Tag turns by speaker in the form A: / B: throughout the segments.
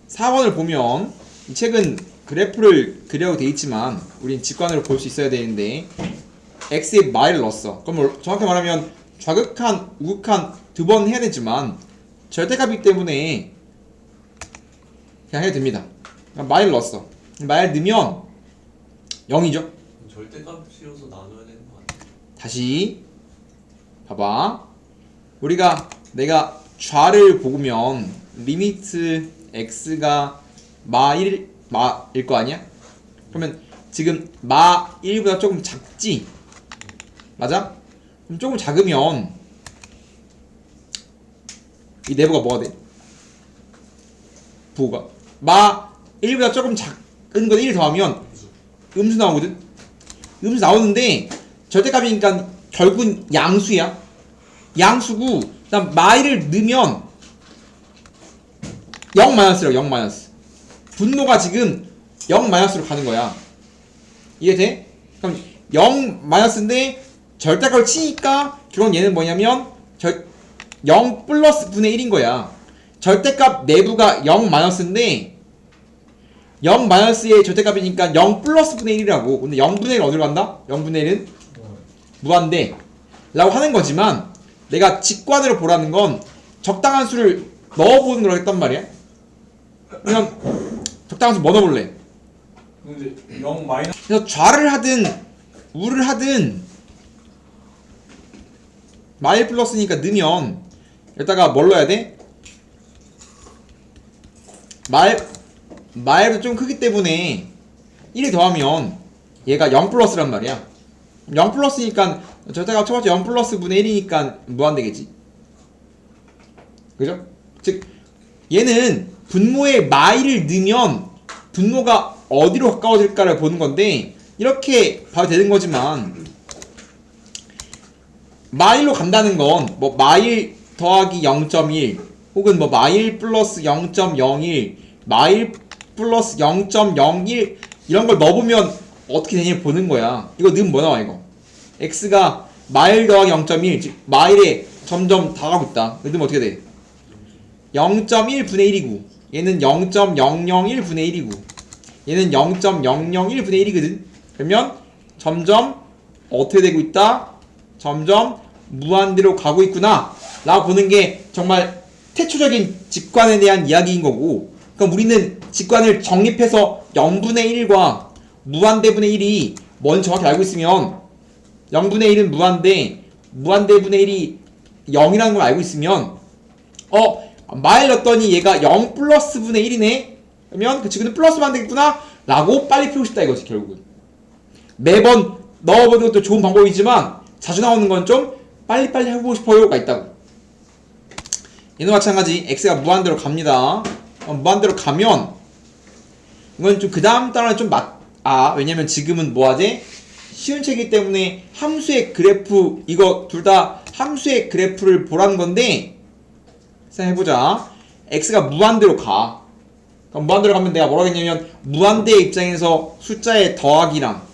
A: 4번을 보면 이 책은 그래프를 그리라고 돼 있지만 우린 직관으로 볼 수 있어야 되는데 x에 마이를 넣었어. 그럼 정확히 말하면 좌극한, 우극한 두 번 해야 되지만 절대값이기 때문에 그냥 해도 됩니다. 마이를 넣었어. 마이를 넣으면 0이죠.
B: 절대값이어서 나눠야 되는 거 아니야?
A: 다시 봐봐. 내가 좌를 보면 리미트 x가 마일 거 아니야? 그러면 지금 마 1보다 조금 작지? 맞아? 그럼 조금 작으면 이 내부가 뭐가 돼? 부호가 마 1보다 조금 작은 거 1 더하면 음수 나오거든? 음수 나오는데 절대값이니까 결국은 양수야. 양수고 그다음 마이를 넣으면 0 마이너스라고. 0 마이너스. 분모가 지금 0 마이너스로 가는 거야. 이해돼? 그럼 0 마이너스인데 절대값을 치니까 결국 얘는 뭐냐면 0 플러스 분의 1인 거야. 절대값 내부가 0 마이너스인데 0 마이너스의 절대값이니까 0 플러스 분의 1이라고. 근데 0분의 1 어디로 간다? 0분의 1은 무한대 라고 하는 거지만 내가 직관으로 보라는 건 적당한 수를 넣어보는 걸 했단 말이야. 그냥 적당한 수 뭐 넣어볼래?
C: 근데 0 마이너스
A: 그래서 좌를 하든 우를 하든 마일 플러스니까 넣으면 여기다가 뭘 넣어야 돼? 마일도 좀 크기 때문에 1이 더하면 얘가 0 플러스란 말이야. 0 플러스니까 절대값 쳐봤자 0 플러스 분의 1이니까 무한대겠지. 그죠? 즉 얘는 분모에 마일을 넣으면 분모가 어디로 가까워질까를 보는 건데 이렇게 봐도 되는 거지만 마일로 간다는 건 뭐 마일 더하기 0.1 혹은 뭐 마일 플러스 0.01 마일 플러스 0.01 이런 걸 넣어보면 어떻게 되냐 보는 거야. 이거 넣으면 뭐 나와 이거? x가 마일 더하기 0.1 즉 마일에 점점 다가가고 있다. 넣으면 어떻게 돼? 0.1 분의 1이고 얘는 0.001 분의 1이고 얘는 0.001 분의 1이거든. 그러면 점점 어떻게 되고 있다? 점점 무한대로 가고 있구나 라고 보는 게 정말 태초적인 직관에 대한 이야기인 거고, 그럼 우리는 직관을 정립해서 0분의 1과 무한대분의 1이 뭔지 정확히 알고 있으면 0분의 1은 무한대, 무한대분의 1이 0이라는 걸 알고 있으면 마일 넣었더니 얘가 0 플러스 분의 1이네? 그러면 그 친구는 플러스만 되겠구나? 라고 빨리 풀고 싶다 이거지 결국은. 매번 넣어보는 것도 좋은 방법이지만 자주 나오는 건 좀 빨리빨리 해보고 싶어요가 있다고. 얘도 마찬가지 x가 무한대로 갑니다. 무한대로 가면 이건 좀 그 다음 단어는 좀 왜냐면 지금은 뭐하지? 쉬운 책이기 때문에 함수의 그래프 이거 둘 다 함수의 그래프를 보라는 건데 생각해보자. x가 무한대로 가. 그럼 무한대로 가면 내가 뭐라고 했냐면 무한대의 입장에서 숫자의 더하기가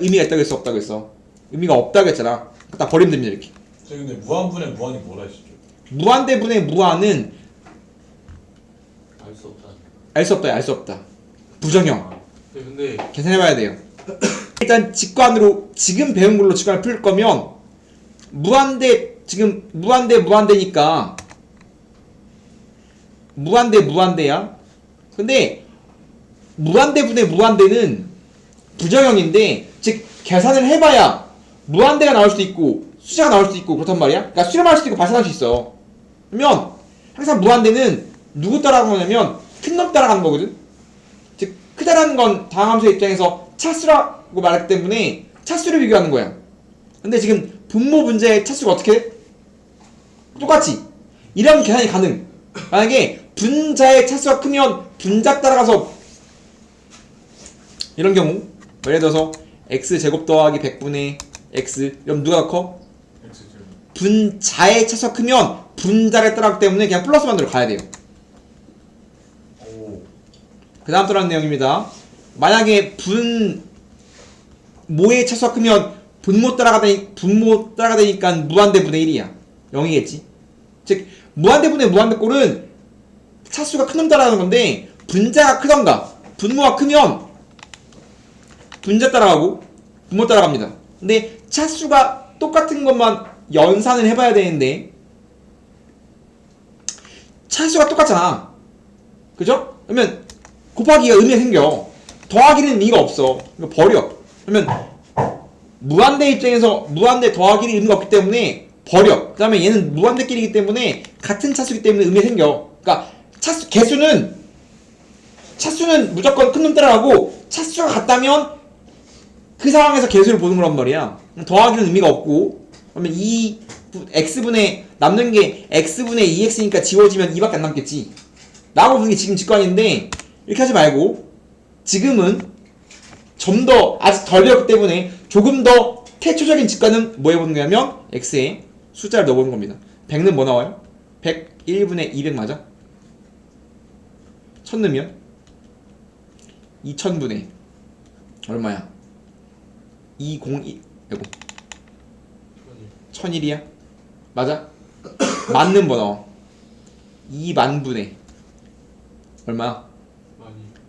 A: 의미가 있다고 했어 없다고 했어? 의미가 없다고 했잖아. 딱 버리면 됩니다 이렇게.
C: 저 근데 무한분의 무한이 뭐라 했었죠?
A: 무한대분의 무한은
B: 알 수 없다.
A: 알 수 없다. 부정형.
B: 근데
A: 계산해봐야 돼요. 일단 직관으로 지금 배운 걸로 직관을 풀 거면 지금 무한대니까 무한대야. 근데 무한대분의 무한대는 부정형인데 즉 계산을 해봐야 무한대가 나올 수도 있고 숫자가 나올 수도 있고 그렇단 말이야. 그러니까 수렴할 수도 있고 발생할 수 있어. 그러면 항상 무한대는 누구 따라가는 거냐면 큰 놈 따라가는 거거든. 즉 크다라는 건 다항함수의 입장에서 차수라고 말하기 때문에 차수를 비교하는 거야. 근데 지금 분모 분자의 차수가 어떻게 돼? 똑같지. 이런 계산이 가능. 만약에 분자의 차수가 크면 분자 따라가서 이런 경우 예를 들어서 x제곱 더하기 100분의 x 이러면 누가 더 커? 분자의 차수가 크면 분자를 따라가기 때문에 그냥 플러스 반대로 가야 돼요. 그 다음 또라는 내용입니다. 만약에 분모의 차수가 크면 분모 따라가다니까 무한대분의 1이야. 0이겠지. 즉 무한대분의 무한대 꼴은 차수가 큰 놈 따라가는 건데 분자가 크던가 분모가 크면 분자 따라가고 분모 따라갑니다. 근데 차수가 똑같은 것만 연산을 해봐야 되는데 차수가 똑같잖아. 그죠? 그러면 곱하기가 의미가 생겨. 더하기는 의미가 없어. 이거 버려. 그러면 무한대 입장에서 무한대 더하기는 의미가 없기 때문에 버려. 그 다음에 얘는 무한대끼리이기 때문에 같은 차수이기 때문에 의미가 생겨. 그러니까 차수 개수는 무조건 큰 놈 따라가고 차수가 같다면 그 상황에서 개수를 보는 거란 말이야. 더하기는 의미가 없고 그러면 x분의 남는 게 x분의 2x니까 지워지면 2밖에 안 남겠지 라고 보는 게 지금 직관인데 이렇게 하지 말고 지금은 좀 더 아직 덜 배웠기 때문에 조금 더 태초적인 직관은 뭐 해보는 거냐면 x에 숫자를 넣어보는 겁니다. 100는 뭐 나와요? 100 1분의 200 맞아? 1000 넣으면 2000분의 얼마야? 201 아이고 1001이야? 맞아? 만는 뭐 나와? 2만분의 얼마야?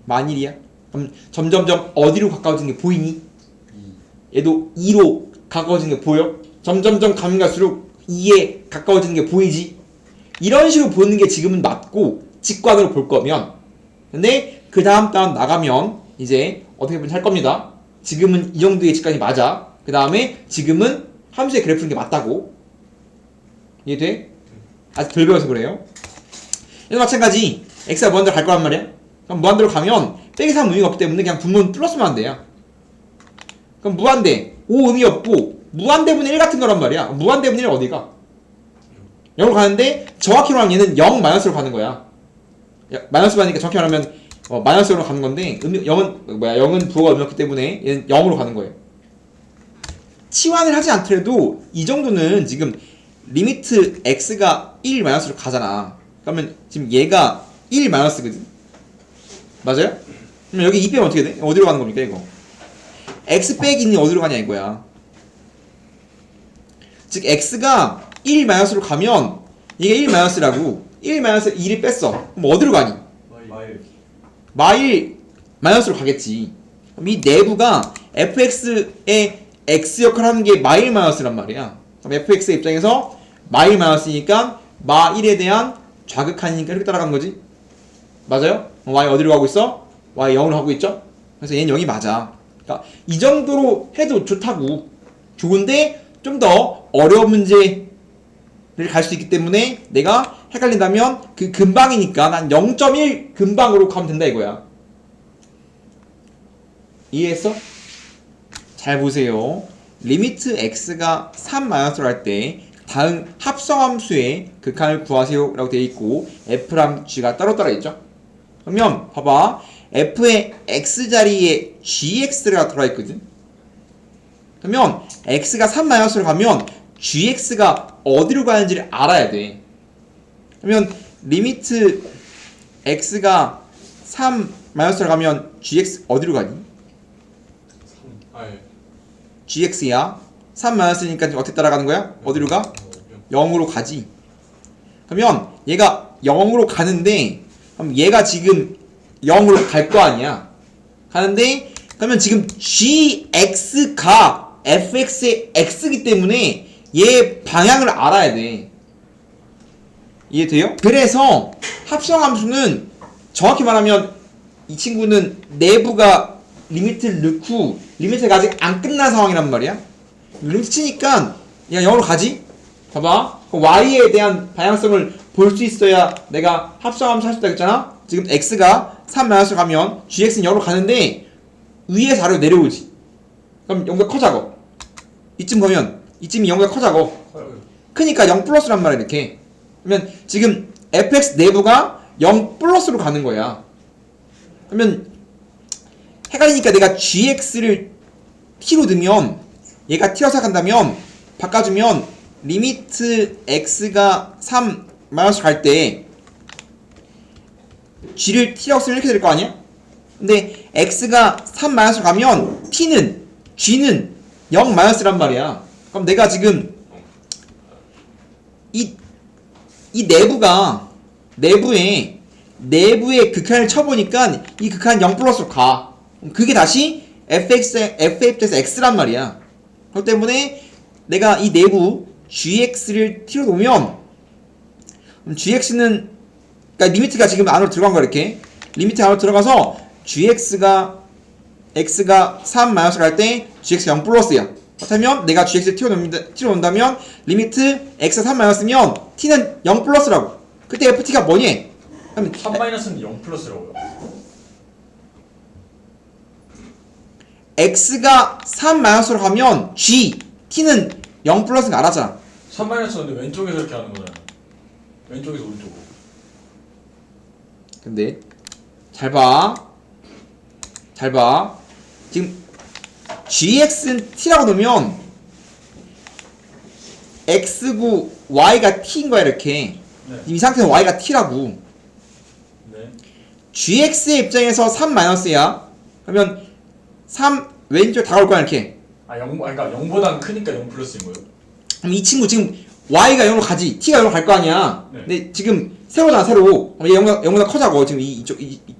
A: 만일이야? 그럼 점점점 어디로 가까워지는 게 보이니? 얘도 2로 가까워지는 게 보여? 점점점 가면 갈수록 2에 가까워지는 게 보이지? 이런 식으로 보는 게 지금은 맞고 직관으로 볼 거면 근데 그 다음 단 나가면 이제 어떻게 보면 할 겁니다. 지금은 이 정도의 직관이 맞아. 그 다음에 지금은 함수의 그래프는 게 맞다고. 이해돼? 아직 덜 배워서 그래요. 얘도 마찬가지 x가 무한대로 갈 거란 말이야. 그럼 무한대로 가면 빼기 3 의미가 없기 때문에 그냥 분모는 플러스만 한대요. 그럼 무한대 5 의미 없고 무한대분의 1 같은 거란 말이야. 무한대분의 1 어디가? 0으로 가는데 정확히 말하면 얘는 0 마이너스로 가는 거야. 마이너스 받으니까 정확히 말하면 마이너스로 가는 건데 0은 부호가 의미 없기 때문에 얘는 0으로 가는 거예요. 치환을 하지 않더라도 이 정도는 지금 리미트 x가 1 마이너스로 가잖아. 그러면 지금 얘가 1 마이너스거든. 맞아요? 그럼 여기 2 빼면 어떻게 돼? 어디로 가는 겁니까 이거? x 빼기 2는 어디로 가냐 이거야. 즉 x가 1 마이너스로 가면 이게 1 마이너스라고 1 마이너스 1이 뺐어. 그럼 어디로 가니? 마일 마이너스로 가겠지. 그럼 이 내부가 fx의 x 역할을 하는 게 마일 마이너스란 말이야. 그럼 fx의 입장에서 마일 마이너스니까 마 1에 대한 좌극한이니까 이렇게 따라가는 거지. 맞아요? y 어디로 가고 있어? y 0으로 가고 있죠? 그래서 얘는 0이 맞아. 그러니까 이 정도로 해도 좋다고. 좋은데 좀 더 어려운 문제를 갈 수 있기 때문에 내가 헷갈린다면 그 근방이니까 난 0.1 근방으로 가면 된다 이거야. 이해했어? 잘 보세요. 리미트 x가 3-로 할 때 다음 합성함수의 극한을 구하세요 라고 되어 있고 f랑 g가 따로 있죠. 그러면 봐봐. f의 x 자리에 gx가 들어가 있거든. 그러면 x가 3-로 가면 gx가 어디로 가는지를 알아야 돼. 그러면 리미트 x가 3-로 가면 gx 어디로 가니? gx야. 3-니까 어떻게 따라가는 거야? 어디로 가? 0으로 가지. 그러면 얘가 0으로 가는데 그럼 얘가 지금 0으로 갈 거 아니야. 가는데 그러면 지금 gx가 fx의 x이기 때문에 얘 방향을 알아야 돼. 이해돼요? 그래서 합성함수는 정확히 말하면 이 친구는 내부가 리미트를 넣고 리미트가 아직 안 끝난 상황이란 말이야. 리미트 치니까 얘가 0으로 가지? 봐봐. y에 대한 방향성을 볼 수 있어야 내가 합성함수 할 수 있다 했잖아. 지금 x가 3-로 가면 gx는 0으로 가는데 위에서 아래로 내려오지. 그럼 0보다 커작어. 이쯤 보면 이쯤이 0보다 커작어. 크니까 0 플러스란 말이야 이렇게. 그러면 지금 fx 내부가 0 플러스로 가는 거야. 그러면 헷갈리니까 내가 gx를 t로 넣으면 얘가 t라고 간다면 바꿔주면 리미트 x가 3-로 갈 때 g를 t라고 쓰면 이렇게 될 거 아니야? 근데 x가 3-로 가면 g는 0-란 말이야. 그럼 내가 지금 이 내부에 내부의 극한을 쳐보니까 이 극한 0 플러스로 가. 그게 다시 f의 입장에서 x란 말이야. 그렇기 때문에 내가 이 내부 gx를 t로 놓으면 gx는 그러니까 리미트가 지금 안으로 들어간 거야. 이렇게 리미트 안으로 들어가서 gx가 x가 3 마이너스 갈 때 gx가 0 플러스야. 그렇다면 내가 gx를 t로 놓는다면 리미트 x가 3 마이너스면 t는 0 플러스라고. 그때 ft가 뭐니?
C: 3 마이너스는 0 플러스라고요.
A: x가 3 마이너스로 가면 g t는 0 플러스인 거 알았잖아.
C: 3 마이너스는 근데 왼쪽에서 이렇게 하는 거잖아요. 왼쪽에서 오른쪽으로.
A: 근데 잘 봐. 지금 gx는 t라고 놓으면 x구 y가 t인 거야. 이렇게
C: 네.
A: 이 상태는 y가 t라고.
C: 네.
A: gx의 입장에서 3 마이너스야. 그러면 3 왼쪽 다가올 거야. 이렇게.
C: 그러니까 0보단 크니까 0 플러스인 거예요.
A: 그럼 이 친구 지금 y가 0으로 가지, t가 0으로 갈 거 아니야.
C: 네.
A: 근데 지금 세로잖아, 세로. 얘 0보다 커자고. 지금 이쪽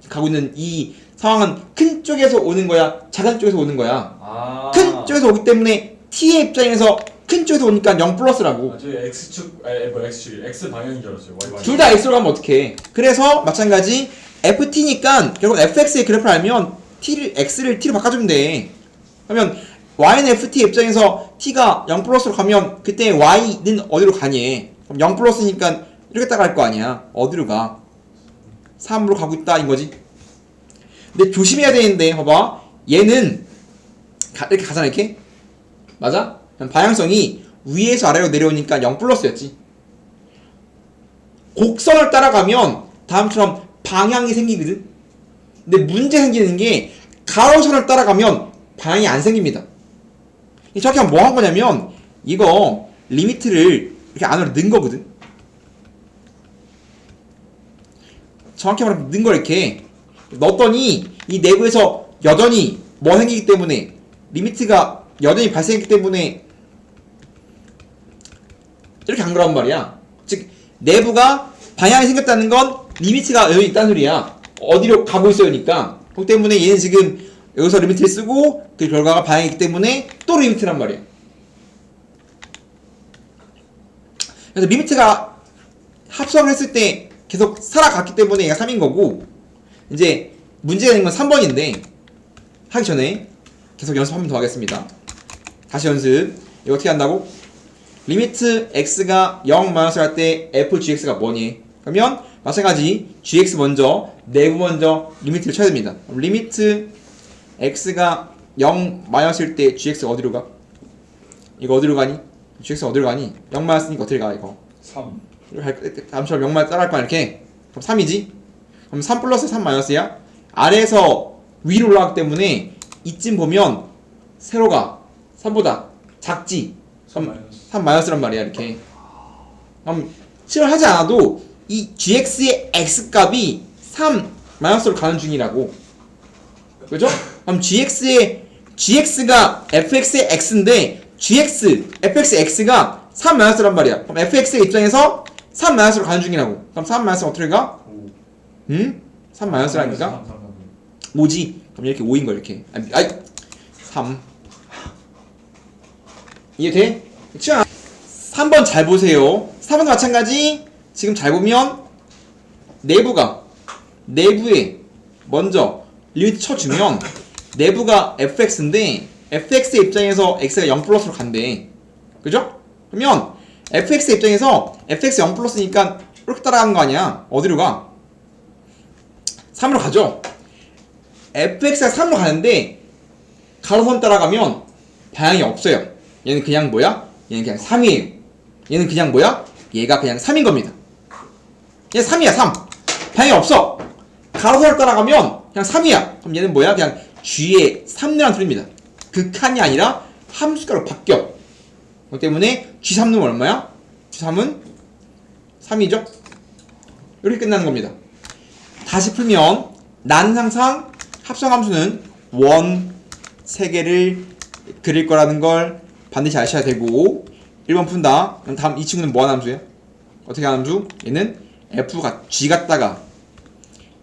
A: 가고 있는 이 상황은 큰 쪽에서 오는 거야, 작은 쪽에서 오는 거야.
C: 아.
A: 큰 쪽에서 오기 때문에 t의 입장에서 큰 쪽에서 오니까 0 플러스라고.
C: 저 x축, x축, x 방향인 줄 알았어요. y 방향.
A: 둘 다 x로 가면 어떡해. 그래서 마찬가지 ft니까 결국 fx의 그래프를 알면 x를 t로 바꿔주면 돼. 그러면 y는 ft의 입장에서 t가 0 플러스로 가면 그때 y는 어디로 가니? 그럼 0 플러스니까 이렇게 따라갈 거 아니야. 어디로 가? 3으로 가고 있다 인거지. 근데 조심해야 되는데 봐봐. 얘는 이렇게 가잖아. 이렇게 맞아? 그럼 방향성이 위에서 아래로 내려오니까 0 플러스였지. 곡선을 따라가면 다음처럼 방향이 생기거든. 근데 문제 생기는 게 가로선을 따라가면 방향이 안 생깁니다. 정확히 뭐 한 거냐면 이거 리미트를 이렇게 안으로 넣은 거거든. 정확히 말하면 넣은 걸 이렇게 넣었더니 이 내부에서 여전히 뭐 생기기 때문에 리미트가 여전히 발생했기 때문에 이렇게 간 거란 말이야. 즉 내부가 방향이 생겼다는 건 리미트가 여기 있다는 소리야. 어디로 가고 있어요니까. 그렇기 때문에 얘는 지금 여기서 리미트를 쓰고 그 결과가 방향이기 때문에 또 리미트란 말이야. 그래서 리미트가 합성을 했을 때 계속 살아갔기 때문에 얘가 3인 거고, 이제 문제가 있는 건 3번인데 하기 전에 계속 연습 한 번 더 하겠습니다. 다시 연습. 이거 어떻게 한다고? 리미트 x가 0 마이너스 할 때 f(gx가) 뭐니? 그러면 마찬가지 gx 먼저 내부 먼저 리미트를 쳐야 됩니다. 그럼 리미트 x가 0 마이너스일 때 gx가 어디로 가? 이거 어디로 가니? gx가 어디로 가니? 0 마이너스니까 어디로 가 이거?
C: 3.
A: 다음처럼 0 마이너스 따라할 거야 이렇게. 그럼 3이지? 그럼 3 플러스 3 마이너스야? 아래에서 위로 올라가기 때문에 이쯤 보면 세로가 3보다 작지?
C: 3 마이너스.
A: 3 마이너스란 말이야 이렇게. 그럼 실을 하지 않아도 이 gx의 x값이 3 마이너스로 가는 중이라고. 그죠? 그럼 gx가 fx의 x인데 fx의 x가 3 마이너스란 말이야. 그럼 fx의 입장에서 3 마이너스로 가는 중이라고. 그럼 3 마이너스는 어떻게 가?
C: 5.
A: 응? 3 마이너스라니까? 5지? 그럼 이렇게 5인 거 이렇게. 아이 3. 이해돼? 3번 잘 보세요. 3번도 마찬가지. 지금 잘 보면 내부에 먼저 리미트 쳐주면 내부가 fx인데 fx의 입장에서 x가 0 플러스로 간대. 그죠? 그러면 fx의 입장에서 fx 0 플러스니까 이렇게 따라가는 거 아니야. 어디로 가? 3으로 가죠. fx가 3으로 가는데 가로선 따라가면 방향이 없어요. 얘는 그냥 뭐야? 얘는 그냥 3이에요. 얘는 그냥 뭐야? 얘가 그냥 3인 겁니다. 얘 3이야 3. 방향이 없어. 가로선을 따라가면 그냥 3이야. 그럼 얘는 뭐야? 그냥 g의 3라는 소리입니다. 극한이 아니라 함수가로 바뀌어. 그렇기 때문에 g3는 얼마야? g3은 3이죠? 이렇게 끝나는 겁니다. 다시 풀면 나는 항상 합성함수는 원 3개를 그릴 거라는 걸 반드시 아셔야 되고, 1번 푼다. 그럼 다음 이 친구는 뭐하는 함수야? 어떻게 하는 함수? 얘는 g 갖다가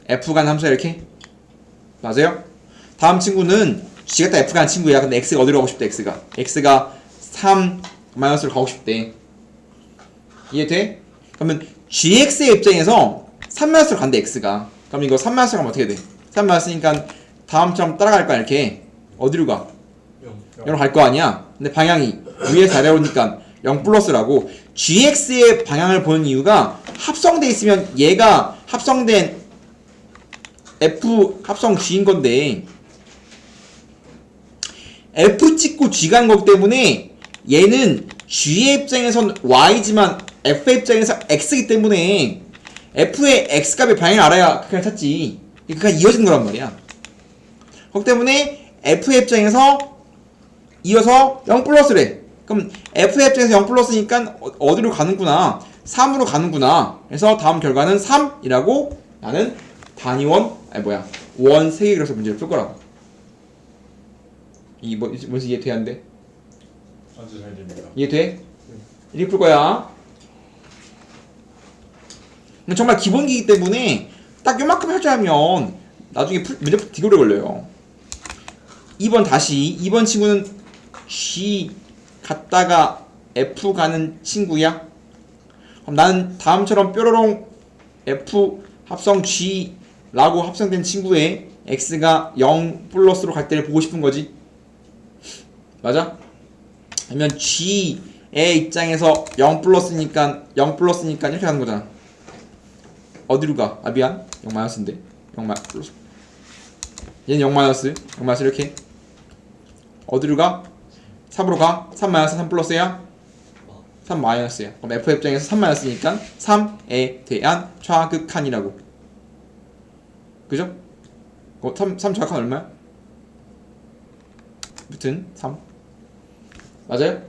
A: F 간 함수야 이렇게. 맞아요? 다음 친구는 G가 딱 F 간 친구야. 근데 X가 어디로 가고 싶대? X가 3 마이너스로 가고 싶대. 이해돼? 그러면 GX의 입장에서 3 마이너스로 간대 X가. 그럼 이거 3 마이너스로 가면 어떻게 돼? 3 마이너스니까 다음처럼 따라갈 거야 이렇게. 어디로 가? 0으로 갈 거 아니야? 근데 방향이 위에서 아래로니까 0 플러스라고. GX의 방향을 보는 이유가 합성돼 있으면 얘가 합성된 F 합성 G인 건데 F 찍고 G 간 거기 때문에 얘는 G의 입장에선 Y지만 F의 입장에서 X이기 때문에 F의 X 값의 방향을 알아야 극한을 찾지. 극한이 이어지는 거란 말이야. 그렇기 때문에 F의 입장에서 이어서 0 플러스래. 그럼 F의 입장에서 0 플러스니까 어디로 가는구나. 3으로 가는구나. 그래서 다음 결과는 3이라고 나는 단위원 원 3개 그려서 문제를 풀 거라고. 이 뭔지 이해돼 안 돼?
C: 아주 잘 됩니다.
A: 이해돼? 이렇게 풀 거야. 정말 기본기이기 때문에 딱 요만큼 할 줄 알면 나중에 문제 풀 되게 오래 걸려요. 2번 다시. 2번 친구는 G 갔다가 F 가는 친구야. 그럼 나는 다음처럼 뾰로롱 F 합성 G 라고 합성된 친구의 X가 0 플러스로 갈 때를 보고 싶은 거지. 맞아? 아니면 G의 입장에서 0 플러스니까 이렇게 가는 거잖아. 어디로 가? 아 미안, 0 마이너스인데 0 플러스. 얘는 0 마이너스 이렇게. 어디로 가? 3으로 가? 3 마이너스 3 플러스야? 3 마이너스야. 그럼 F 입장에서 3 마이너스니까 3에 대한 좌극한이라고. 그죠? 3 좌극한 얼마야? 아무튼 3 맞아요?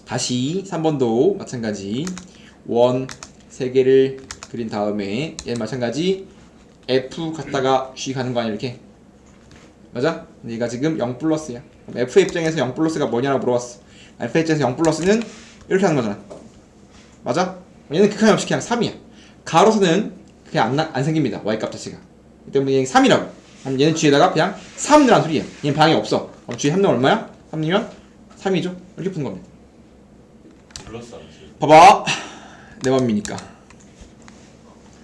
A: 다시 3번도 마찬가지 원 3개를 그린 다음에 얘는 마찬가지 F 갔다가 G 가는 거 아니야 이렇게. 맞아? 근데 얘가 지금 0 플러스야. 그럼 F의 입장에서 0 플러스가 뭐냐고 물어봤어. F의 입장에서 0 플러스는 이렇게 하는 거잖아. 맞아? 얘는 극한이 없이 그냥 3이야. 가로수는 그냥 안 생깁니다. Y값 자체가. 그 때문에 얘는 3이라고. 그럼 얘는 G에다가 그냥 3 넣으란 소리야. 얘는 방이 없어. 그럼 G에 3 넣으면 얼마야? 3 넣으면 3이죠? 이렇게 푸는 겁니다.
C: 플러스 아니지.
A: 봐봐. 내 맘이니까.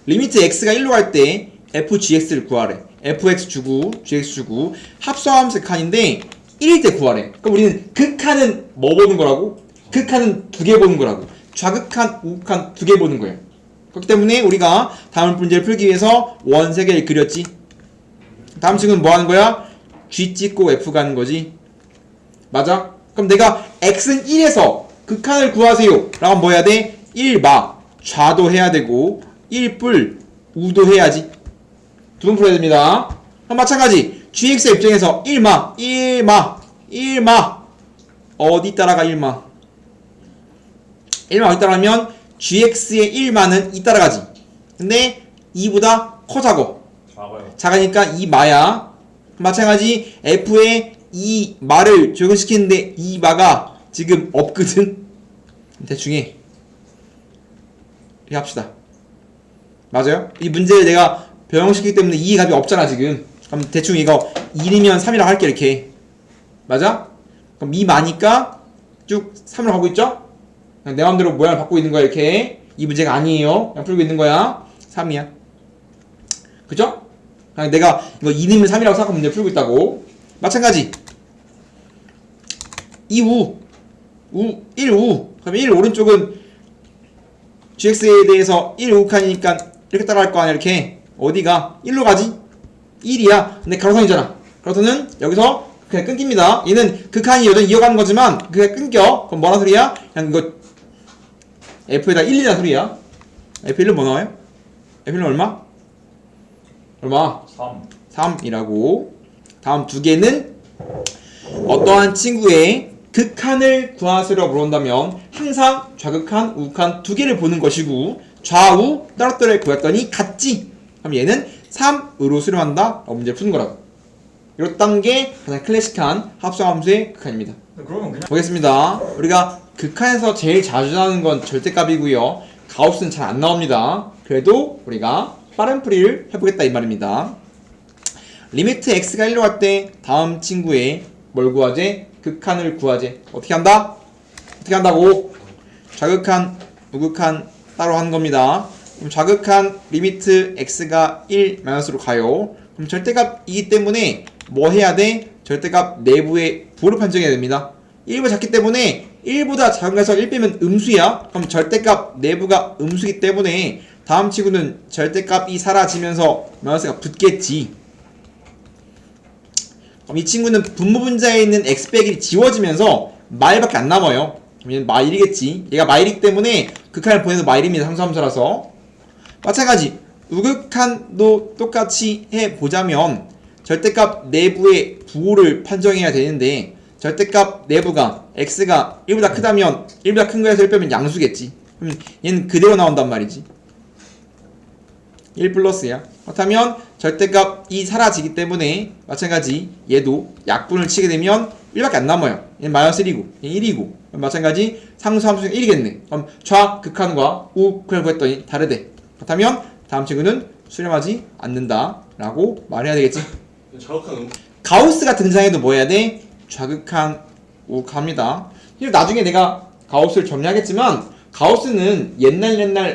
A: 리미트 x가 1로 갈 때 fgx를 구하래. fx 주고 gx 주고 합성함수 극한인데 1일 때 구하래. 그럼 우리는 극한은 뭐 보는 거라고? 극한은 2개 보는 거라고. 좌극한, 우극한 2개 보는 거예요. 그렇기 때문에 우리가 다음 문제를 풀기 위해서 원 3개를 그렸지. 다음 친구는 뭐 하는 거야? g 찍고 f 가는 거지. 맞아? 그럼 내가 x는 1에서 극한을 구하세요 라고 하면 뭐 해야 돼? 1마 좌도 해야 되고 1뿔 우도 해야지. 두 번 풀어야 됩니다. 그럼 마찬가지 gx의 입장에서 1마 어디 따라가 1마 어디 따라가면 gx의 1마는 이 따라가지. 근데 2보다 커자고
C: 작아요.
A: 작으니까 2마야. 마찬가지 f의 2마를 적용시키는데 2마가 지금 없거든. 대충 해. 이렇게 합시다. 맞아요? 이 문제를 내가 변형시키기 때문에 2의 값이 없잖아 지금. 그럼 대충 이거 1이면 3이라고 할게 이렇게. 맞아? 그럼 2마니까 쭉 3으로 가고 있죠? 그냥 내 맘대로 모양을 바꾸고 있는 거야 이렇게. 이 문제가 아니에요. 그냥 풀고 있는 거야. 3이야. 그죠? 그냥 내가 이거 2이면 3이라고 생각하면 문제 풀고 있다고. 마찬가지 2우 1우 그럼 1 오른쪽은 gx에 대해서 1 우극한이니까 이렇게 따라갈 거 아니야 이렇게. 어디가? 1로 가지. 1이야. 근데 가로선이잖아. 가로선은 여기서 그냥 끊깁니다. 얘는 극한이 여전히 이어가는 거지만 그게 끊겨. 그럼 뭐라 소리야? 그냥 이거 f에다 1이라는 소리야. f1은 뭐 나와요? f1은 얼마?
C: 3.
A: 3이라고. 다음 두 개는 어떠한 친구의 극한을 구하세요라고 물어본다면 항상 좌극한, 우극한 두 개를 보는 것이고 좌우 따로따로 구했더니 같지. 그럼 얘는 3으로 수렴한다 라고 문제를 푸는 거라고. 이렇다는 게 가장 클래식한 합성함수의 극한입니다.
C: 그러면 그냥
A: 보겠습니다. 우리가 극한에서 제일 자주 나오는 건 절대값이고요. 가우스는 잘 안 나옵니다. 그래도 우리가 빠른 풀이를 해보겠다 이 말입니다. 리미트 x가 1로 갈 때 다음 친구의 뭘 구하지? 극한을 구하지. 어떻게 한다? 어떻게 한다고? 좌극한, 우극한 따로 하는 겁니다. 그럼 좌극한 리미트 x가 1 마이너스로 가요. 그럼 절대값이기 때문에 뭐 해야 돼? 절대값 내부의 부호를 판정해야 됩니다. 1보 작기 때문에 1보다 작은 것에서 1 빼면 음수야. 그럼 절대값 내부가 음수기 때문에 다음 친구는 절대값이 사라지면서 마이너스가 붙겠지. 그럼 이 친구는 분모분자에 있는 x 빼기 지워지면서 마일밖에 안 남아요. 얘는 마일이겠지. 얘가 마일이기 때문에 극한을 보내도 마일입니다. 상수함수라서. 마찬가지 우극한도 똑같이 해보자면 절대값 내부의 부호를 판정해야 되는데 절대값 내부가 x가 1보다 크다면 1보다 큰 거에서 1 빼면 양수겠지. 그럼 얘는 그대로 나온단 말이지. 1 플러스야. 그렇다면 절대값이 사라지기 때문에 마찬가지 얘도 약분을 치게 되면 1밖에 안 남아요. 얘는 마이너스 1이고 얘는 1이고 마찬가지 상수함수 중에 1이겠네. 그럼 좌극한과 우극한을 구했더니 다르대. 그렇다면 다음 친구는 수렴하지 않는다 라고 말해야 되겠지.
C: 정확한
A: 가우스가 등장해도 뭐 해야 돼? 좌극한, 우극합니다. 나중에 내가 가우스를 정리하겠지만 가우스는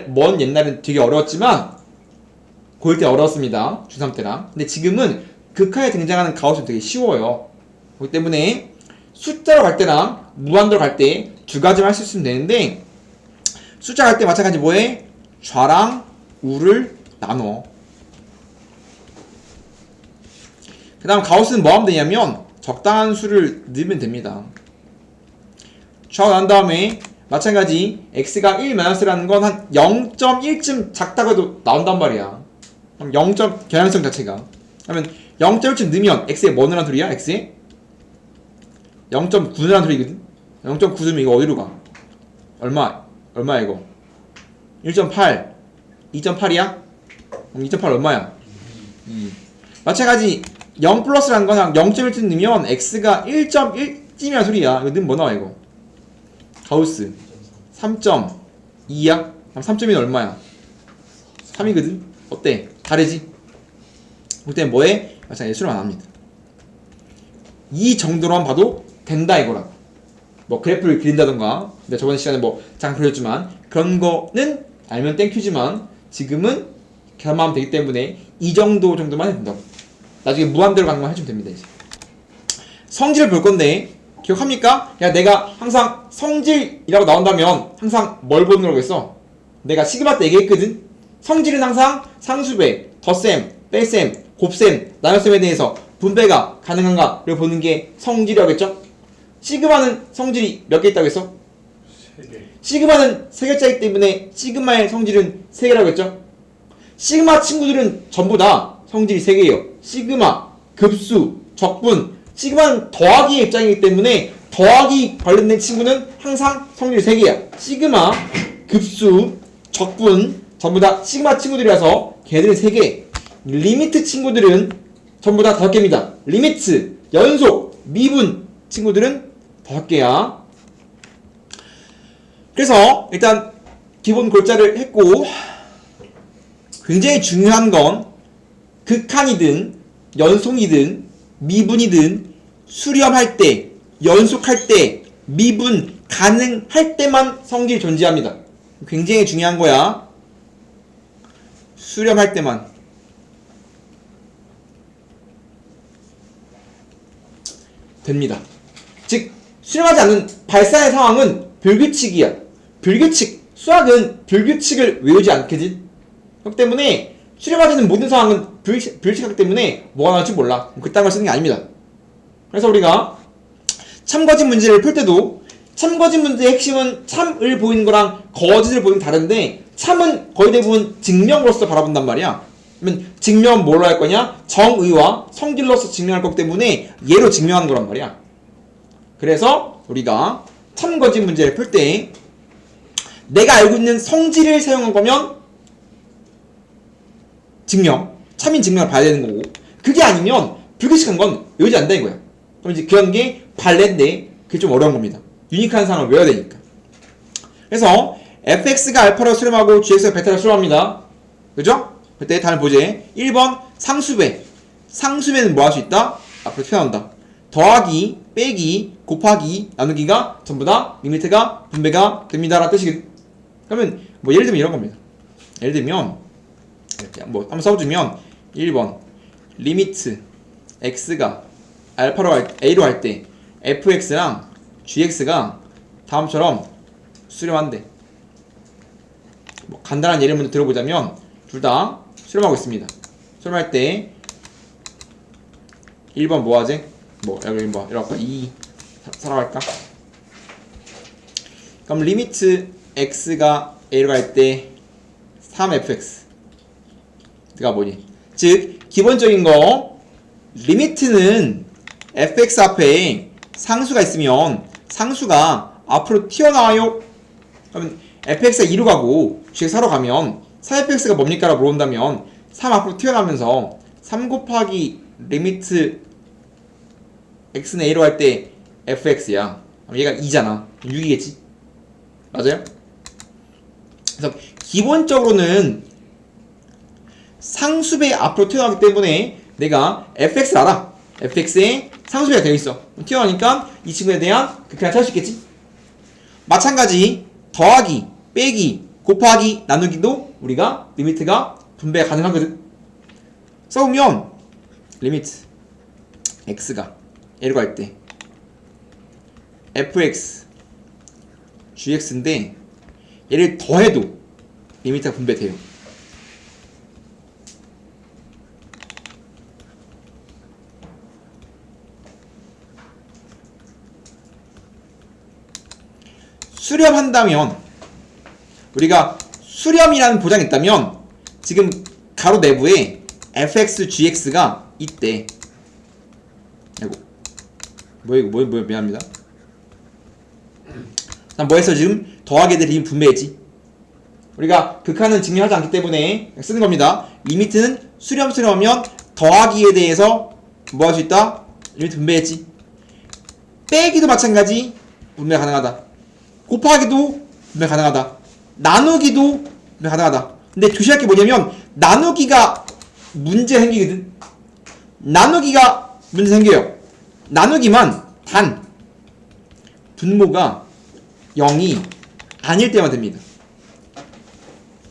A: 먼 옛날은 되게 어려웠지만 고1 때 어려웠습니다. 중3 때랑. 근데 지금은 극한에 등장하는 가우스는 되게 쉬워요. 그렇기 때문에 숫자로 갈 때랑 무한대로 갈 때 두 가지만 할 수 있으면 되는데 숫자 갈 때 마찬가지 뭐해? 좌랑 우를 나눠. 그 다음 가우스는 뭐 하면 되냐면 적당한 수를 넣으면 됩니다. 좌우 난 다음에 마찬가지 x가 1-라는 건 한 0.1쯤 작다고 해도 나온단 말이야. 그럼 0. 경향성 자체가 그러면 0.1쯤 넣으면 x에 뭐 넣으란 소리야? x에 0.9 넣으란 소리거든. 0.9 넣으면 이거 어디로 가? 얼마야 이거? 1.8 2.8이야? 그럼 2.8 얼마야? 2. 마찬가지 0 플러스라는 건 한 0.1쯤 넣으면 x가 1.1쯤이란 소리야. 이거 넣으면 뭐 나와 이거? 가우스 3.2야? 그럼 3.2는 얼마야? 3이거든? 어때? 다르지? 그때 뭐해? 마찬가지 수렴 안 합니다. 이 정도로만 봐도 된다 이거라. 뭐 그래프를 그린다던가 내가 저번 시간에 뭐 잠깐 그렸지만 그런 거는 알면 땡큐지만 지금은 계산만 하면 되기 때문에 이 정도만 해도 된다고. 나중에 무한대로 가는 거 해주면 됩니다. 이제 성질을 볼 건데 기억합니까? 야 내가 항상 성질이라고 나온다면 항상 뭘 보는 거라고 했어? 내가 시그마 때 얘기했거든? 성질은 항상 상수배, 덧셈, 뺄셈, 곱셈, 나눗셈에 대해서 분배가 가능한가를 보는 게 성질이라고 했죠? 시그마는 성질이 몇 개 있다고 했어?
C: 3개.
A: 시그마는 3개짜리 때문에 시그마의 성질은 3개라고 했죠? 시그마 친구들은 전부 다 성질이 3개예요. 시그마, 급수, 적분. 시그마는 더하기의 입장이기 때문에 더하기 관련된 친구는 항상 성질이 3개야. 시그마, 급수, 적분 전부 다 시그마 친구들이라서 걔들은 3개. 리미트 친구들은 전부 다 5개입니다. 리미트, 연속, 미분 친구들은 5개야. 그래서 일단 기본 골자를 했고 굉장히 중요한 건 극한이든 연속이든 미분이든 수렴할 때, 연속할 때, 미분 가능할 때만 성질이 존재합니다. 굉장히 중요한 거야. 수렴할 때만. 됩니다. 즉 수렴하지 않는 발산의 상황은 불규칙이야. 불규칙. 수학은 불규칙을 외우지 않거든. 그렇기 때문에 수렴하지 않는 모든 상황은 불규칙하기 때문에 뭐가 나올지 몰라. 그딴 걸 쓰는 게 아닙니다. 그래서 우리가 참거짓 문제를 풀 때도 참거짓 문제의 핵심은 참을 보이는 거랑 거짓을 보이는 게 다른데 참은 거의 대부분 증명으로서 바라본단 말이야. 그러면 증명은 뭘로 할 거냐? 정의와 성질로서 증명할 거기 때문에 얘로 증명하는 거란 말이야. 그래서 우리가 참거짓 문제를 풀 때 내가 알고 있는 성질을 사용한 거면 증명, 참인 증명을 봐야 되는 거고 그게 아니면 불규칙한 건 외우지 않는다 이거야. 그럼 이제 그런 게 발레인데 그게 좀 어려운 겁니다. 유니크한 상황을 외워야 되니까. 그래서 fx가 알파로 수렴하고 gx가 베타로 수렴합니다. 그죠? 그때 답을 보제. 1번 상수배. 상수배는 뭐 할 수 있다? 앞으로 튀어나온다. 더하기, 빼기, 곱하기, 나누기가 전부 다 리미트가 분배가 됩니다 라는 뜻이거든. 그러면 뭐 예를 들면 이런 겁니다. 예를 들면 이렇게 뭐 한번 써주면 1번 리미트 x가 알파로 a로 할 때 fx랑 gx가 다음처럼 수렴한대. 뭐 간단한 예를 먼저 들어보자면 둘 다 수렴하고 있습니다. 수렴할 때 1번 뭐 하지? 뭐 여기 뭐 이렇게 2 살아갈까? 그럼 리미트 x가 a로 갈 때 3fx가 뭐니? 즉 기본적인 거 리미트는 fx 앞에 상수가 있으면 상수가 앞으로 튀어나와요. 그러면 fx가 2로 가고 gx 4로 가면 4fx가 뭡니까? 라고 물어본다면 3 앞으로 튀어나오면서 3 곱하기 리미트 x는 a로 갈 때 fx야. 얘가 2잖아. 6이겠지? 맞아요? 그래서 기본적으로는 상수배 앞으로 튀어나오기 때문에 내가 fx를 알아. fx에 상수배가 되어 있어. 튀어나오니까 이 친구에 대한 극한을 찾을 수 있겠지? 마찬가지 더하기, 빼기, 곱하기, 나누기도 우리가 리미트가 분배가 가능하거든. 써보면 리미트 x가 a로 갈 때 fx gx인데 얘를 더해도 리미트가 분배돼요. 수렴한다면 우리가 수렴이라는 보장이 있다면 지금 가로 내부에 fx gx가 있대. 아이고 뭐 미안합니다. 뭐 했어? 지금 더하기들 이미 분배했지. 우리가 극한은 증명하지 않기 때문에 쓰는 겁니다. 리미트는 수렴하면 더하기에 대해서 뭐 할 수 있다? 리미트 분배했지. 빼기도 마찬가지 분배 가능하다. 곱하기도 분배 가능하다. 나누기도 분배 가능하다. 근데 조심할 게 뭐냐면 나누기가 문제 생기거든. 나누기가 문제 생겨요. 나누기만 단 분모가 0이 아닐 때만 됩니다.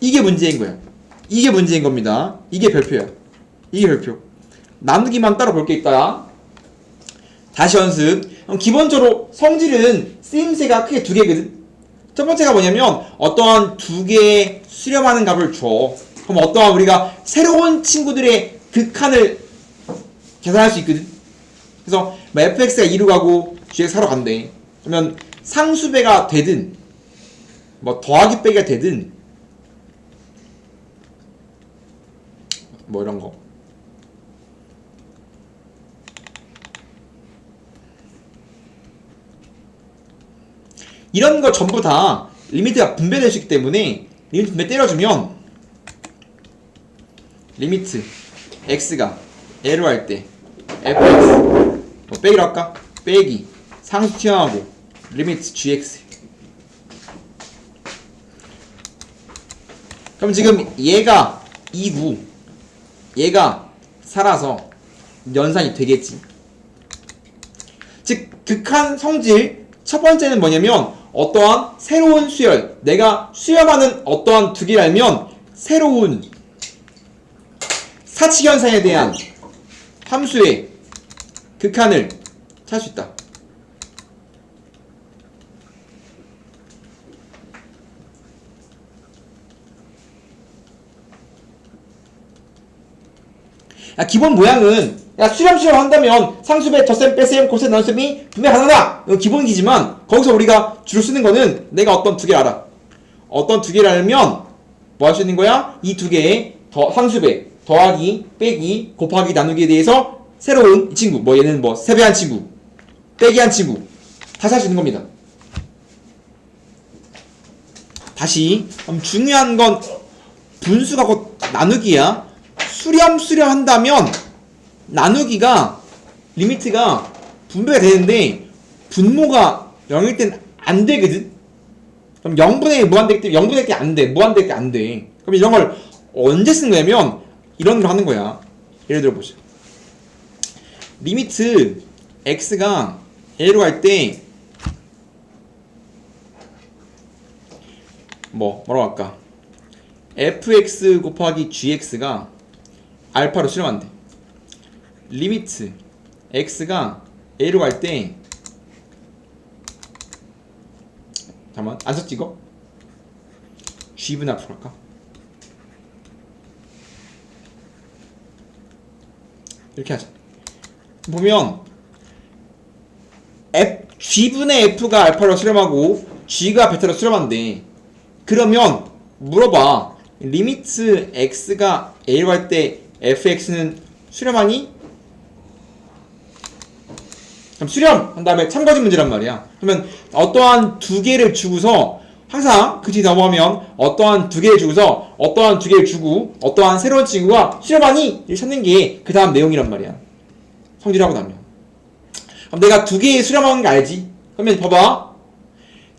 A: 이게 문제인 거야. 이게 문제인 겁니다. 이게 별표야. 이게 별표. 나누기만 따로 볼 게 있다. 다시 연습. 기본적으로 성질은 쓰임새가 크게 두 개거든. 첫 번째가 뭐냐면 어떠한 두 개의 수렴하는 값을 줘. 그럼 어떠한 우리가 새로운 친구들의 극한을 계산할 수 있거든. 그래서 뭐 fx가 2로 가고 gx 4로 간대. 그러면 상수배가 되든 뭐 더하기 빼기가 되든 뭐 이런 거 이런 거 전부 다 리미트가 분배될 수 있기 때문에 리미트 분배 때려주면 리미트 x가 a로 할 때 fx 뭐 빼기로 할까? 빼기 상수 튀어나오고 리미트 gx. 그럼 지금 얘가 2구 얘가 살아서 연산이 되겠지. 즉 극한 성질 첫 번째는 뭐냐면 어떠한 새로운 수열, 내가 수렴하는 어떠한 두 개를 알면 새로운 사칙 현상에 대한 함수의 극한을 찾을 수 있다. 야, 기본 모양은 야 수렴 한다면 상수배, 덧셈, 뺄셈, 곱셈, 나눗셈이 분명 가능하다. 이거 기본이지만 거기서 우리가 주로 쓰는 거는 내가 어떤 두 개를 알아. 어떤 두 개를 알면 뭐 할 수 있는 거야? 이 두 개의 상수배, 더하기, 빼기, 곱하기, 나누기에 대해서 새로운 이 친구, 뭐 얘는 뭐 세배한 친구, 빼기한 친구 다시 할 수 있는 겁니다. 다시 중요한 건 분수가 곧 나누기야. 수렴 한다면 나누기가 리미트가 분배가 되는데 분모가 0일 땐 안 되거든. 그럼 0분의 1 무한대기 때문에 0분의 1이 안 돼. 무한대기 안 돼. 그럼 이런 걸 언제 쓰는 거냐면 이런 걸 하는 거야. 예를 들어 보자. 리미트 x가 a로 갈 때 뭐라고 할까? fx 곱하기 gx가 알파로 수렴한대. 리미트 x가 a로 갈 때 잠깐만 안 썼지 이거? g분의 앞으로 할까? 이렇게 하자. 보면 g분의 f가 알파로 수렴하고 g가 베타로 수렴한대. 그러면 물어봐. 리미트 x가 a로 갈 때 fx는 수렴하니? 그럼 수렴! 한 다음에 참가지 문제란 말이야. 그러면 어떠한 두 개를 주고서 항상 그 뒤에 넘어가면 어떠한 두 개를 주고서 어떠한 두 개를 주고 어떠한 새로운 친구가 수렴하니? 를 찾는 게 그 다음 내용이란 말이야. 성질하고 나면. 그럼 내가 두 개의 수렴하는 거 알지? 그러면 봐봐.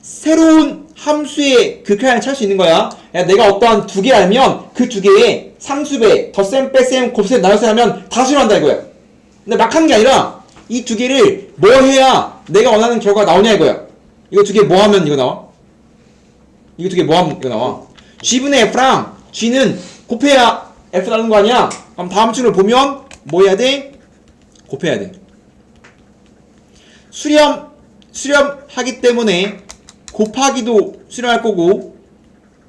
A: 새로운 함수의 극한을 찾을 수 있는 거야. 야, 내가 어떠한 두 개 알면 그 두 개의 상수배, 덧셈, 뺄셈, 곱셈, 나눗셈 하면 다 수렴한다 이거야. 근데 막 하는 게 아니라 이 두 개를 뭐 해야 내가 원하는 결과가 나오냐 이거야. 이거 두 개 뭐 하면 이거 나와? 이거 두 개 뭐 하면 이거 나와? g분의 f랑 g는 곱해야 f 나오는 거 아니야? 그럼 다음 줄을 보면 뭐 해야 돼? 곱해야 돼. 수렴하기 때문에 곱하기도 수렴할 거고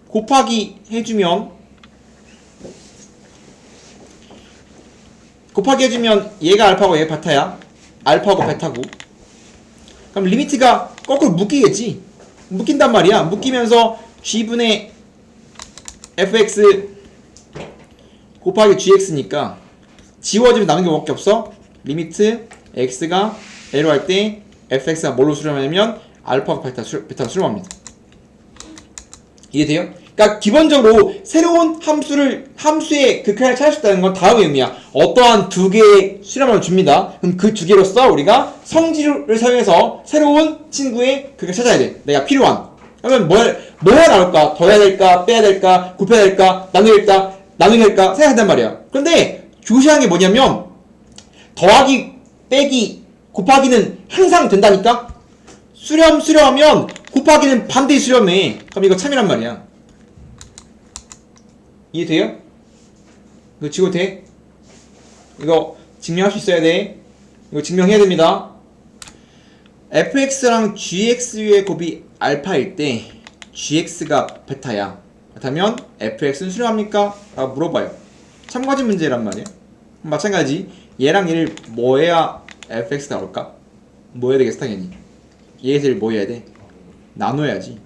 A: 곱하기 해주면 얘가 알파고 얘가 베타야. 알파고 베타고. 그럼 리미트가 거꾸로 묶이겠지. 묶인단 말이야. 묶이면서 g분의 fx 곱하기 gx니까 지워지면 남는 게 뭐밖에 없어? 리미트 x가 a로 할 때 fx가 뭘로 수렴하냐면 알파고 베타로 수렴합니다. 이해돼요? 그러니까 기본적으로 새로운 함수의 극한을 찾을 수 있다는 건 다음 의미야. 어떠한 두 개의 수렴을 줍니다. 그럼 그 두 개로서 우리가 성질을 사용해서 새로운 친구의 극한을 찾아야 돼. 내가 필요한. 그러면 뭐가 나올까? 더해야 될까? 빼야 될까? 곱해야 될까? 나누야 될까? 생각한단 말이야. 그런데 조시한 게 뭐냐면 더하기, 빼기, 곱하기는 항상 된다니까? 수렴하면 곱하기는 반드시 수렴해. 그럼 이거 참이란 말이야. 이해돼요? 이거 지고 돼? 이거 증명할 수 있어야 돼. 이거 증명해야 됩니다. fx랑 gx의 곱이 알파일 때 gx가 베타야. 그렇다면 fx는 수렴합니까? 라고 물어봐요. 참가지 문제란 말이야. 마찬가지 얘랑 얘를 뭐 해야 fx가 나올까? 뭐 해야 되겠어 당연히. 얘에서 얘를 뭐 해야 돼? 나눠야지.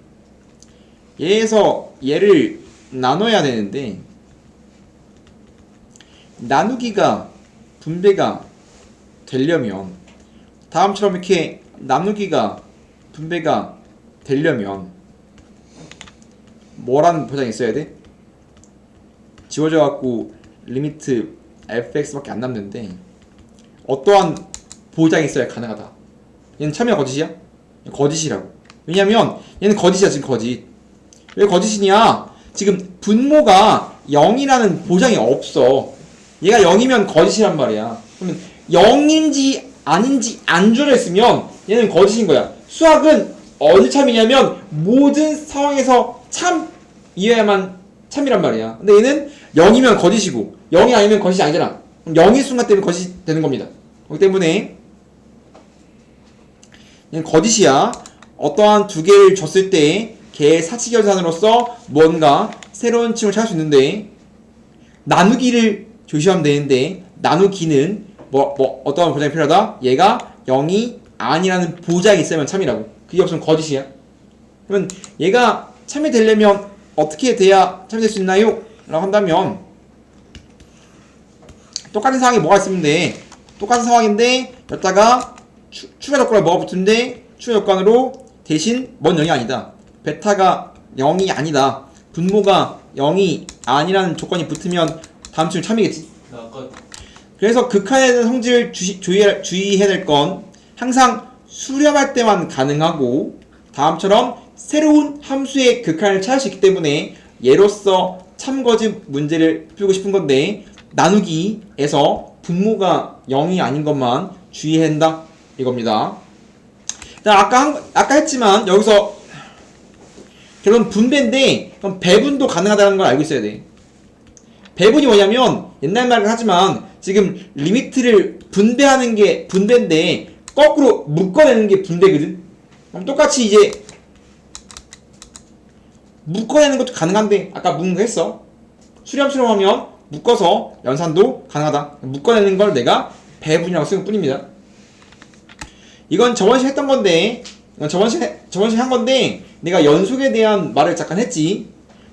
A: 얘에서 얘를 나눠야 되는데 나누기가 분배가 되려면 다음처럼 이렇게 나누기가 분배가 되려면 뭐라는 보장이 있어야 돼? 지워져 갖고 리미트 fx밖에 안 남는데 어떠한 보장이 있어야 가능하다. 얘는 참이야 거짓이야? 거짓이라고. 왜냐면 얘는 거짓이야 지금 거짓. 왜 거짓이냐? 지금 분모가 0이라는 보장이 없어. 얘가 0이면 거짓이란 말이야. 그러면 0인지 아닌지 안 주어져 있으면 얘는 거짓인 거야. 수학은 어느 참이냐면 모든 상황에서 참이어야만 참이란 말이야. 근데 얘는 0이면 거짓이고 0이 아니면 거짓이 아니잖아. 그럼 0의 순간 때문에 거짓이 되는 겁니다. 그렇기 때문에 얘는 거짓이야. 어떠한 두 개를 줬을 때 개의 사칙연산으로서 뭔가 새로운 층을 찾을 수 있는데 나누기를 조심하면 되는데 나누기는 어떠한 보장이 필요하다? 얘가 0이 아니라는 보장이 있으면 참이라고. 그게 없으면 거짓이야. 그러면 얘가 참이 되려면 어떻게 돼야 참이 될 수 있나요? 라고 한다면 똑같은 상황이 뭐가 있으면 돼? 똑같은 상황인데 여기다가 추가 조건에 뭐가 붙는데 추가 조건으로 대신 뭔 0이 아니다. 베타가 0이 아니다. 분모가 0이 아니라는 조건이 붙으면 다음 층은 참이겠지. 그래서 극한에 대한 성질을 주의해야 될 건 항상 수렴할 때만 가능하고 다음처럼 새로운 함수의 극한을 찾을 수 있기 때문에 얘로서 참거짓 문제를 풀고 싶은 건데 나누기에서 분모가 0이 아닌 것만 주의해야 한다 이겁니다. 아까 했지만 여기서 결론 분배인데 그럼 배분도 가능하다는 걸 알고 있어야 돼. 배분이 뭐냐면 옛날 말을 하지만 지금 리미트를 분배하는 게 분배인데 거꾸로 묶어내는 게 분배거든. 그럼 똑같이 이제 묶어내는 것도 가능한데 아까 묶는 거 했어. 수렴하면 묶어서 연산도 가능하다. 묶어내는 걸 내가 배분이라고 쓰는 뿐입니다. 이건 저번 시간에 했던 건데 저번 시간에 한 건데 내가 연속에 대한 말을 잠깐 했지.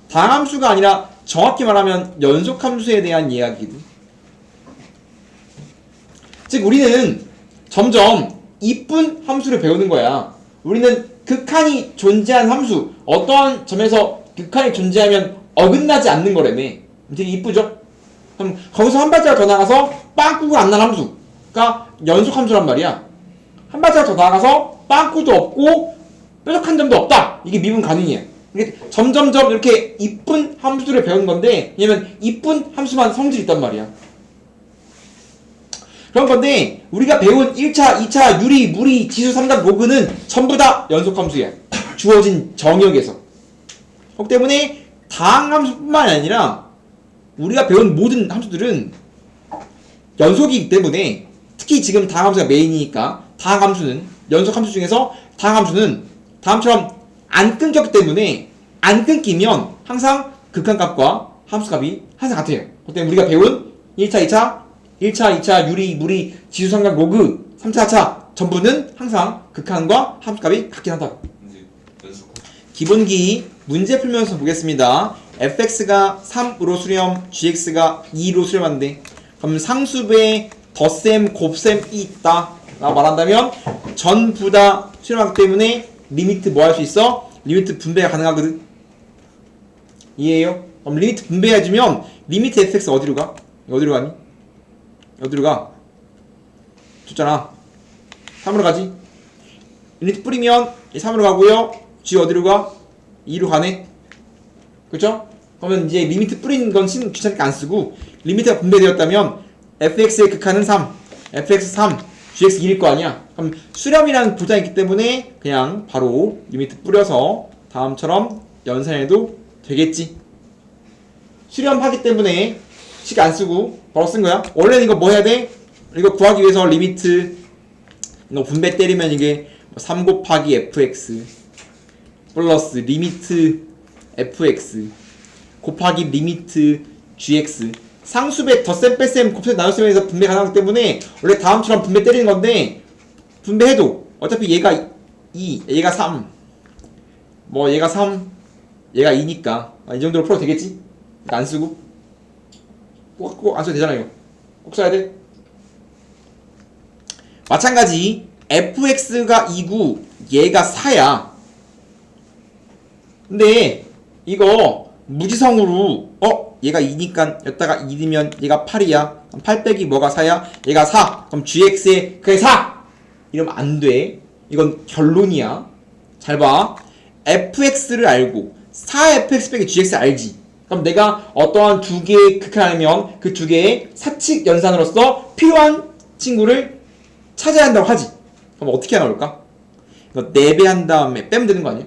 A: 다항함수가 아니라 정확히 말하면 연속함수에 대한 이야기거든. 즉 우리는 점점 이쁜 함수를 배우는 거야. 우리는 극한이 존재한 함수, 어떠한 점에서 극한이 존재하면 어긋나지 않는 거라며. 되게 이쁘죠? 그럼 거기서 한 발자국 더 나가서 빵꾸가 안 난 함수가 연속함수란 말이야. 한 발자국 더 나가서 빵꾸도 없고 뾰족한 점도 없다. 이게 미분 가능이야. 이게 점점점 이렇게 이쁜 함수를 배우는 건데, 왜냐면 이쁜 함수만 성질이 있단 말이야. 그런 건데 우리가 배운 1차, 2차, 유리, 무리, 지수, 삼각, 로그는 전부 다 연속함수야. 주어진 정역에서. 그렇기 때문에 다항함수뿐만 아니라 우리가 배운 모든 함수들은 연속이기 때문에 특히 지금 다항함수가 메인이니까 다항함수는 연속함수 중에서 다항함수는 다음처럼 안 끊겼기 때문에 안 끊기면 항상 극한값과 함수값이 항상 같아요. 그렇기 때문에 우리가 배운 1차, 2차, 유리, 무리, 지수, 삼각, 로그, 3차, 4차 전부는 항상 극한과 함수값이 같긴 하다. 기본기 문제 풀면서 보겠습니다. fx가 3으로 수렴, gx가 2로 수렴한데 그럼 상수배에 덧셈, 곱셈이 있다 라고 말한다면 전부 다 수렴하기 때문에 리미트 뭐 할 수 있어? 리미트 분배가 가능하거든. 이해해요? 그럼 리미트 분배해주면 리미트 fx 어디로 가? 어디로 가니? 어디로 가? 줬잖아. 3으로 가지. 리미트 뿌리면 3으로 가고요. g 어디로 가? 2로 가네. 그쵸? 그러면 이제 리미트 뿌리는 건 귀찮으니까 안 쓰고 리미트가 분배되었다면 fx의 극한은 3, fx 3, gx 2일 거 아니야. 그럼 수렴이라는 보장이 있기 때문에 그냥 바로 리미트 뿌려서 다음처럼 연산해도 되겠지. 수렴하기 때문에 식 안 쓰고 바로 쓴 거야. 원래는 이거 뭐 해야 돼? 이거 구하기 위해서 리미트 이거 분배 때리면 이게 3 곱하기 fx 플러스 리미트 fx 곱하기 리미트 gx 상수배 덧셈 뺄셈 곱셈 나눗셈에서 분배 가능하기 때문에 원래 다음처럼 분배 때리는 건데 분배해도 어차피 얘가 2 얘가 3 뭐 얘가 3 얘가 2니까 이 정도로 풀어도 되겠지? 안 쓰고 꼭 안 써도 되잖아. 이거 꼭 써야 돼. 마찬가지 fx가 2고 얘가 4야. 근데 이거 무지성으로 얘가 2니까 여기다가 2면 얘가 8이야. 8 빼기 뭐가 4야? 얘가 4. 그럼 gx에 그게 4! 이러면 안 돼. 이건 결론이야. 잘 봐. fx를 알고 4fx 빼기 gx 알지? 그럼 내가 어떠한 두 개의 극한이면 그 두 개의 사칙 연산으로서 필요한 친구를 찾아야 한다고 하지. 그럼 어떻게 나올까? 이거 4배 한 다음에 빼면 되는 거 아니야?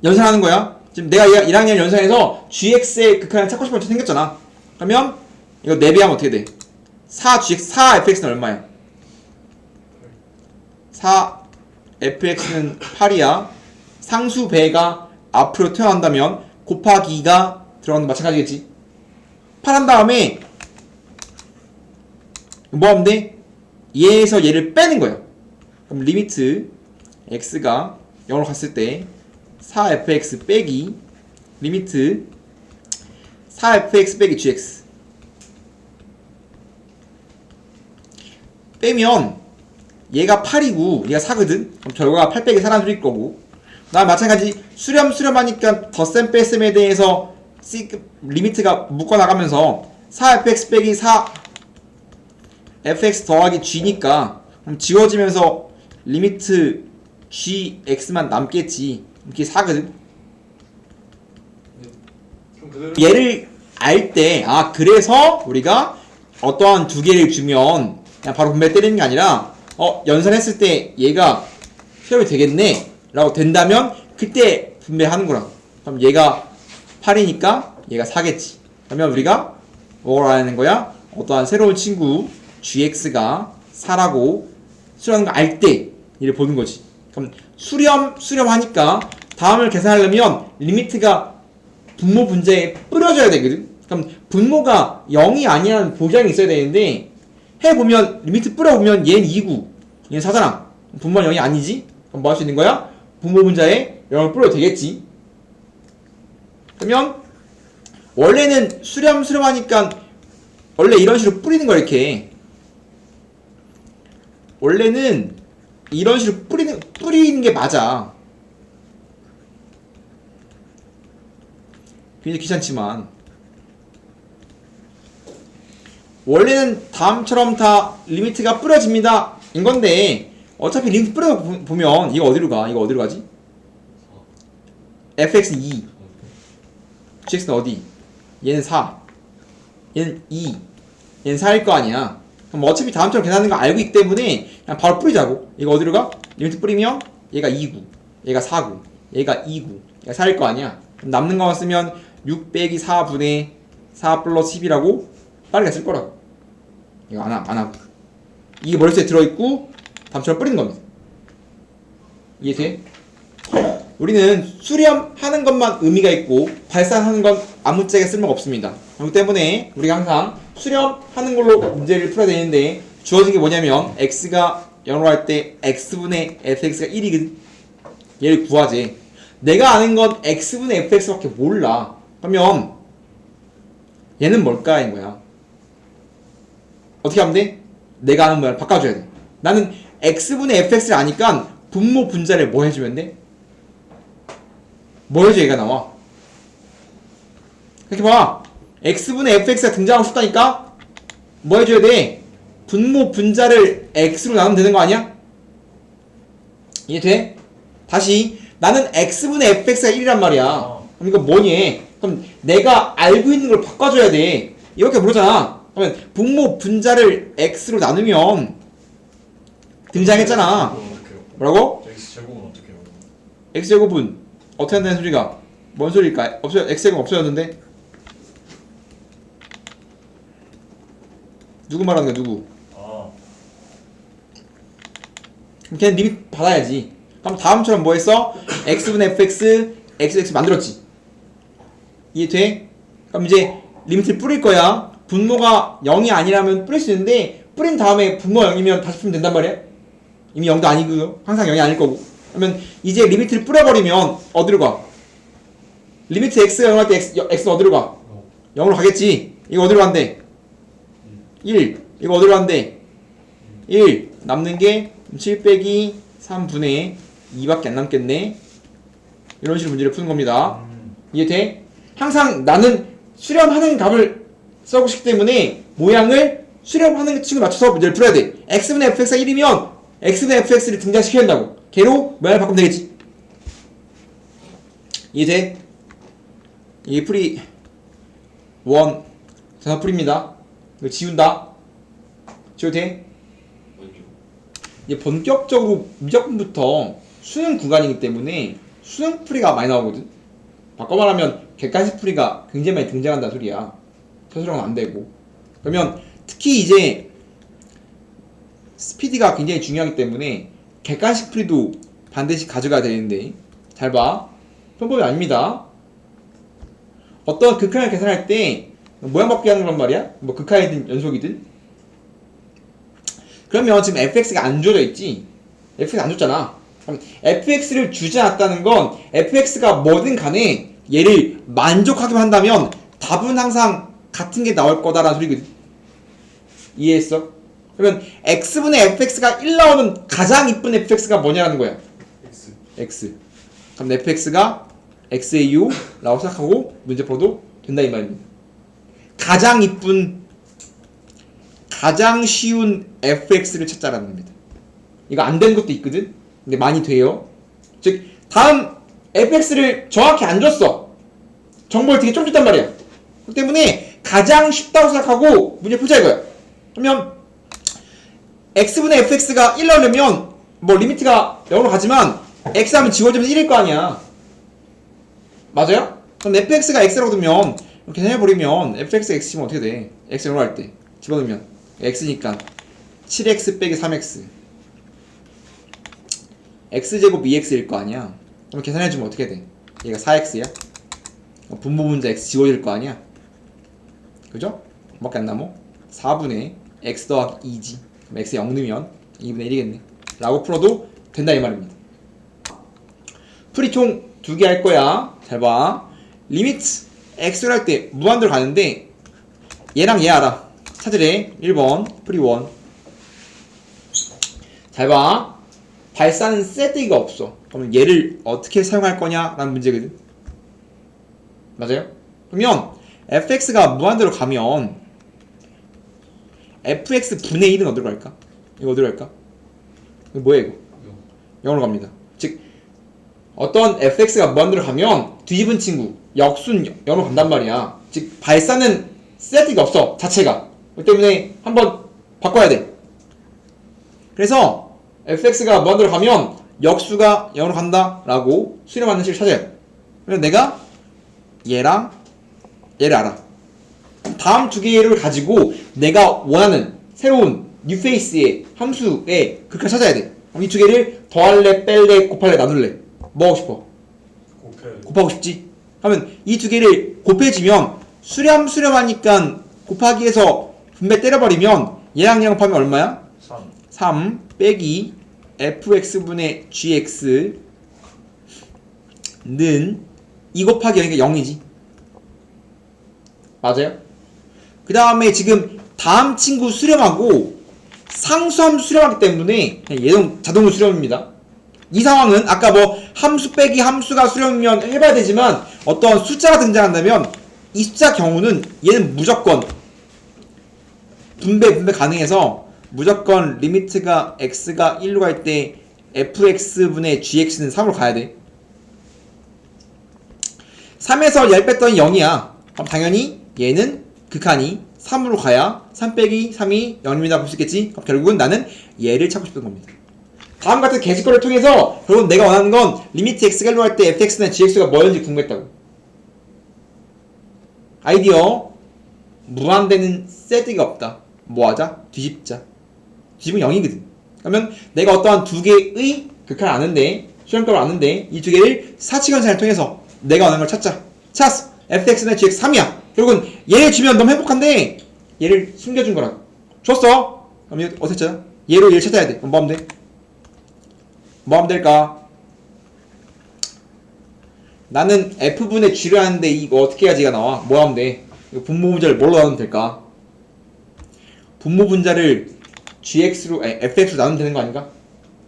A: 연산하는 거야. 지금 내가 1학년 연산해서 gx의 극한을 찾고 싶은 게 생겼잖아. 그러면 이거 4배 하면 어떻게 돼? 4fx는 얼마야? 4fx는 8이야. 상수 배가 앞으로 태어난다면 곱하기 2가 들어가는 거 마찬가지겠지. 8 한 다음에 뭐 하면 돼? 얘에서 얘를 빼는 거야. 그럼 리미트 x가 0으로 갔을 때 4fx 빼기 리미트 4fx 빼기 gx 빼면 얘가 8이고 얘가 4거든. 그럼 결과가 8 빼기 4라는 소리일 거고, 그 다음 마찬가지 수렴하니까 덧셈 뺄셈에 대해서 리미트가 묶어나가면서 4fx 빼기 4fx 더하기 g니까 그럼 지워지면서 리미트 gx만 남겠지. 이게 4거든.
C: 그대로
A: 얘를 알 때, 아, 그래서 우리가 어떠한 두 개를 주면 그냥 바로 분배 때리는 게 아니라, 연산했을 때 얘가 수렴이 되겠네? 라고 된다면, 그때 분배하는 거라고. 그럼 얘가 8이니까 얘가 4겠지. 그러면 우리가 뭘 알아내는 거야? 어떠한 새로운 친구, gx가 4라고 수렴하는 거 알 때, 얘를 보는 거지. 그럼 수렴하니까 다음을 계산하려면 리미트가 분모 분자에 뿌려져야 되거든. 그럼 분모가 0이 아니라는 보장이 있어야 되는데 해보면 리미트 뿌려보면 얘는 2고 얘는 4잖아. 분모가 0이 아니지? 그럼 뭐 할 수 있는 거야? 분모 분자에 0을 뿌려도 되겠지. 그러면 원래는 수렴하니까 원래 이런 식으로 뿌리는 거야. 이렇게 원래는 이런 식으로 뿌리는 게 맞아. 굉장히 귀찮지만 원래는 다음처럼 다 리미트가 뿌려집니다 인 건데 어차피 리미트 뿌려보면 이거 어디로 가? 이거 어디로 가지? fx 2 gx는 어디? 얘는 4 얘는 2 얘는 4일 거 아니야. 그럼 어차피 다음처럼 계산하는 거 알고 있기 때문에 그냥 바로 뿌리자고. 이거 어디로 가? 리미트 뿌리면 얘가 2구 얘가 4구 얘가 2구 얘가 4일 거 아니야. 그럼 남는 거만 쓰면 6 빼기 4분의 4 플러스 10이라고 빠르게 쓸 거라고. 이거 안 하고 이게 머릿속에 들어있고 다음처럼 뿌리는 겁니다. 이해돼? 우리는 수렴하는 것만 의미가 있고 발산하는 건 아무짝에 쓸모가 없습니다. 그렇기 때문에 우리가 항상 수렴하는 걸로 문제를 풀어야 되는데 주어진 게 뭐냐면 x가 0으로 할 때 x분의 fx가 1이거든. 얘를 구하지. 내가 아는 건 x분의 fx밖에 몰라. 그러면 얘는 뭘까? 인 거야. 어떻게 하면 돼? 내가 아는 모양을 바꿔줘야 돼. 나는 x분의 fx를 아니까 분모 분자를 뭐 해주면 돼? 뭐 해줘 얘가 나와? 이렇게 봐. x분의 fx가 등장하고 싶다니까? 뭐 해줘야 돼? 분모 분자를 x로 나누면 되는 거 아니야? 이해돼? 다시 나는 x분의 fx가 1이란 말이야. 그럼 이거 뭐니? 그럼 내가 알고 있는 걸 바꿔줘야 돼. 이렇게 부르잖아. 그러면 분모 분자를 x로 나누면 등장했잖아. 뭐라고?
C: x제곱은 어떻게 해요?
A: x제곱은 어떻게 한다는 소리가 뭔 소리일까? x제곱 없어졌는데? 누구 말하는 거야? 누구? 그럼 걔는 리밋 받아야지. 그럼 다음처럼 뭐 했어? x분의 fx, xx 만들었지. 이해돼? 그럼 이제 리미트를 뿌릴 거야. 분모가 0이 아니라면 뿌릴 수 있는데 뿌린 다음에 분모가 0이면 다시 풀면 된단 말이야. 이미 0도 아니고요. 항상 0이 아닐 거고. 그러면 이제 리미트를 뿌려버리면 어디로 가? 리미트 x가 0 할 때 x는 어디로 가? 0으로 가겠지. 이거 어디로 간대? 1. 이거 어디로 간대? 1. 남는 게 7 빼기 3분의 2밖에 안 남겠네. 이런 식으로 문제를 푸는 겁니다. 이해돼? 항상 나는 수렴하는 값을 써고 싶기 때문에 모양을 수렴하는 층을 맞춰서 문제를 풀어야 돼. x분의 fx가 1이면 x분의 fx를 등장시켜야 한다고. 걔로 모양을 바꾸면 되겠지. 이해돼? 이게 풀이 1 전화풀입니다. 이거 지운다. 지워도 돼? 이제 본격적으로 미적분부터 수능 구간이기 때문에 수능 풀이가 많이 나오거든. 바꿔 말하면 객관식 풀이가 굉장히 많이 등장한다는 소리야. 서술형은 안 되고. 그러면 특히 이제 스피드가 굉장히 중요하기 때문에 객관식 풀이도 반드시 가져가야 되는데 잘 봐. 편법이 아닙니다. 어떤 극한을 계산할 때 모양 바꾸기 하는 건 말이야. 뭐 극한이든 연속이든. 그러면 지금 fx가 안 주어져 있지. fx가 안 줬잖아. 그럼 fx를 주지 않았다는 건 fx가 뭐든 간에 얘를 만족하게 한다면 답은 항상 같은 게 나올 거다라는 소리거든. 이해했어? 그러면 x분의 fx가 1 나오는 가장 이쁜 fx가 뭐냐라는 거야. x. 그럼 fx가 xau 라고 생각하고 문제 풀어도 된다 이 말입니다. 가장 이쁜 가장 쉬운 fx를 찾자라는 겁니다. 이거 안 되는 것도 있거든. 근데 많이 돼요. 즉 다음 fx를 정확히 안 줬어. 정보를 되게 좀 줬단 말이야. 그렇기 때문에 가장 쉽다고 생각하고 문제 풀자 이거야. 그러면 x분의 fx가 1 나오려면 뭐 리미트가 0으로 가지만 x 하면 지워지면 1일 거 아니야. 맞아요? 그럼 fx가 x라고 두면 이렇게 해버리면 fx x 치면 어떻게 돼? x 0으로 할 때 집어넣으면 x니까 7x 빼기 3x x제곱 2x일 거 아니야. 그럼 계산해주면 어떻게 돼? 얘가 4x야? 분모분자 x 지워질 거 아니야? 그죠? 뭐밖에 안 남어? 4분의 x 더하기 2지. 그럼 x 0 넣으면 2분의 1이겠네. 라고 풀어도 된다 이 말입니다. 풀이 총 2개 할 거야. 잘 봐. 리미트 x를 할 때 무한대로 가는데 얘랑 얘 알아. 찾으래. 1번 풀이 1. 잘 봐. 발사는 세트가 없어. 그러면 얘를 어떻게 사용할 거냐 라는 문제거든. 맞아요? 그러면 fx가 무한대로 가면 fx 분의 1은 어디로 갈까? 이거 어디로 갈까? 이거 뭐야 이거? 0으로 갑니다. 즉 어떤 fx가 무한대로 가면 뒤집은 친구 역순 0으로 간단 말이야. 즉 발사는 세트가 없어 자체가. 그렇기 때문에 한번 바꿔야 돼. 그래서 fx가 무한대로 가면 역수가 0으로 간다 라고 수렴하는 식을 찾아야 돼. 그래서 내가 얘랑 얘를 알아. 다음 두 개를 가지고 내가 원하는 새로운 뉴페이스의 함수의 극한을 찾아야 돼. 그럼 이 두 개를 더할래, 뺄래, 곱할래, 나눌래. 뭐 하고 싶어? 곱하고 싶지? 하면 이 두 개를 곱해지면 수렴하니까 곱하기에서 분배 때려버리면 얘랑 얘랑 곱하면 얼마야? 3 빼기 fx분의 gx는 2 곱하기 0이니까 0이지. 맞아요? 그 다음에 지금 다음 친구 수렴하고 상수함수 수렴하기 때문에 그냥 얘는 자동으로 수렴입니다. 이 상황은 아까 뭐 함수 빼기 함수가 수렴이면 해봐야 되지만 어떤 숫자가 등장한다면 이 숫자 경우는 얘는 무조건 분배 가능해서 무조건 리미트가 x가 1로 갈 때 fx분의 gx는 3으로 가야 돼. 3에서 10 뺐더니 0이야. 그럼 당연히 얘는 극한이 3으로 가야 3 빼기 3이 0입니다. 볼 수 있겠지? 그럼 결국은 나는 얘를 찾고 싶은 겁니다. 다음 같은 개짓거리를 통해서 결국은 내가 원하는 건 리미트 x가 1로 갈 때 fx나 gx가 뭐였는지 궁금했다고. 아이디어 무한대는 세트가 없다. 뭐하자? 뒤집자. 뒤집으면 0이거든. 그러면 내가 어떠한 두 개의 극한을 아는데 수렴값을 아는데 이 두 개를 사칙연산을 통해서 내가 원하는 걸 찾자. 찾았어. fx나 gx 3이야. 결국은 얘를 주면 너무 행복한데 얘를 숨겨준 거라. 줬어. 그럼 이거 어떻게 찾아? 얘로 얘를 찾아야 돼. 그럼 뭐 하면 돼? 뭐 하면 될까? 나는 f분의 g를 하는데 이거 어떻게 해야지가 나와? 뭐 하면 돼? 이거 분모 분자를 뭘로 나누면 될까? 분모 분자를 fx로 나누면 되는 거 아닌가?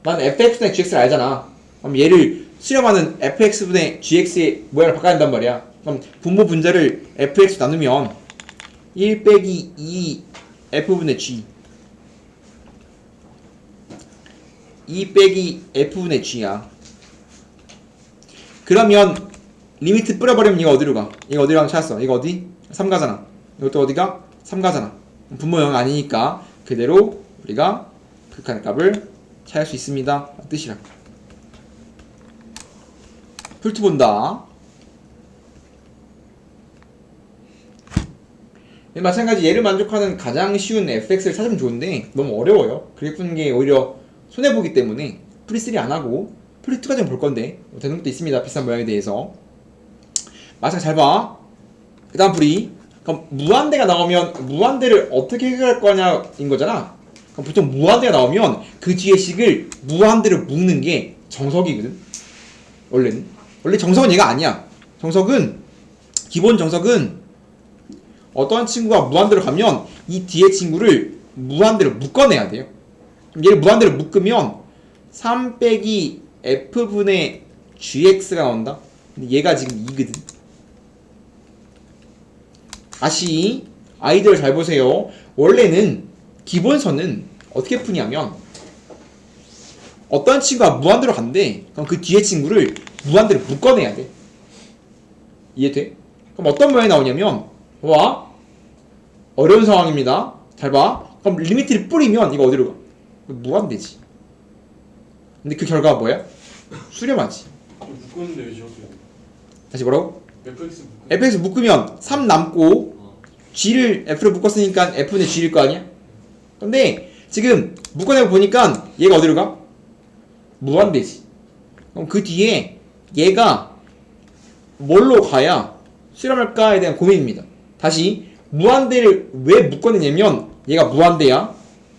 A: 난 fx분의 gx를 알잖아. 그럼 얘를 수렴하는 fx분의 gx의 모양을 바꿔야 한단 말이야. 그럼 분모 분자를 fx 나누면 1 빼기 2 f분의 g 2 빼기 f분의 g야. 그러면 리미트 뿌려버리면 이거 어디로 가? 이거 어디로 가면 찾았어. 이거 어디? 3 가잖아. 이것도 어디가? 3 가잖아. 분모 0 아니니까 그대로 우리가 극한의 값을 찾을 수 있습니다. 뜻이라. 풀트 본다. 마찬가지 얘를 만족하는 가장 쉬운 fx를 찾으면 좋은데 너무 어려워요. 그렇게 푸는 게 오히려 손해보기 때문에 프리3 안하고 프리2까지 볼 건데 되는 것도 있습니다. 비싼 모양에 대해서. 마찬가지 잘 봐. 그 다음 프리. 그럼 무한대가 나오면 무한대를 어떻게 해결할 거냐인 거잖아. 그럼 보통 무한대가 나오면 그 뒤에 식을 무한대로 묶는 게 정석이거든. 원래는. 원래 정석은 얘가 아니야. 정석은 기본 정석은 어떠한 친구가 무한대로 가면 이 뒤에 친구를 무한대로 묶어내야 돼요. 얘를 무한대로 묶으면 3 빼기 f분의 gx가 나온다. 근데 얘가 지금 2거든. 다시 아이디어를 잘 보세요. 원래는 기본선은 어떻게 푸냐면 어떤 친구가 무한대로 간대. 그럼 그 뒤에 친구를 무한대로 묶어내야 돼. 이해돼? 그럼 어떤 모양이 나오냐면 와 어려운 상황입니다. 잘 봐. 그럼 리미트를 뿌리면 이거 어디로 가? 무한대지. 근데 그 결과가 뭐야? 수렴하지.
C: 묶었는데 왜 지웠어요?
A: 다시 뭐라고?
C: fx 묶고
A: fx 묶으면 3 남고 g를 f로 묶었으니까 f는 g일 거 아니야? 근데 지금 묶어내고 보니까 얘가 어디로 가? 무한대지. 그럼 그 뒤에 얘가 뭘로 가야 수렴할까에 대한 고민입니다. 다시 무한대를 왜 묶어내냐면 얘가 무한대야.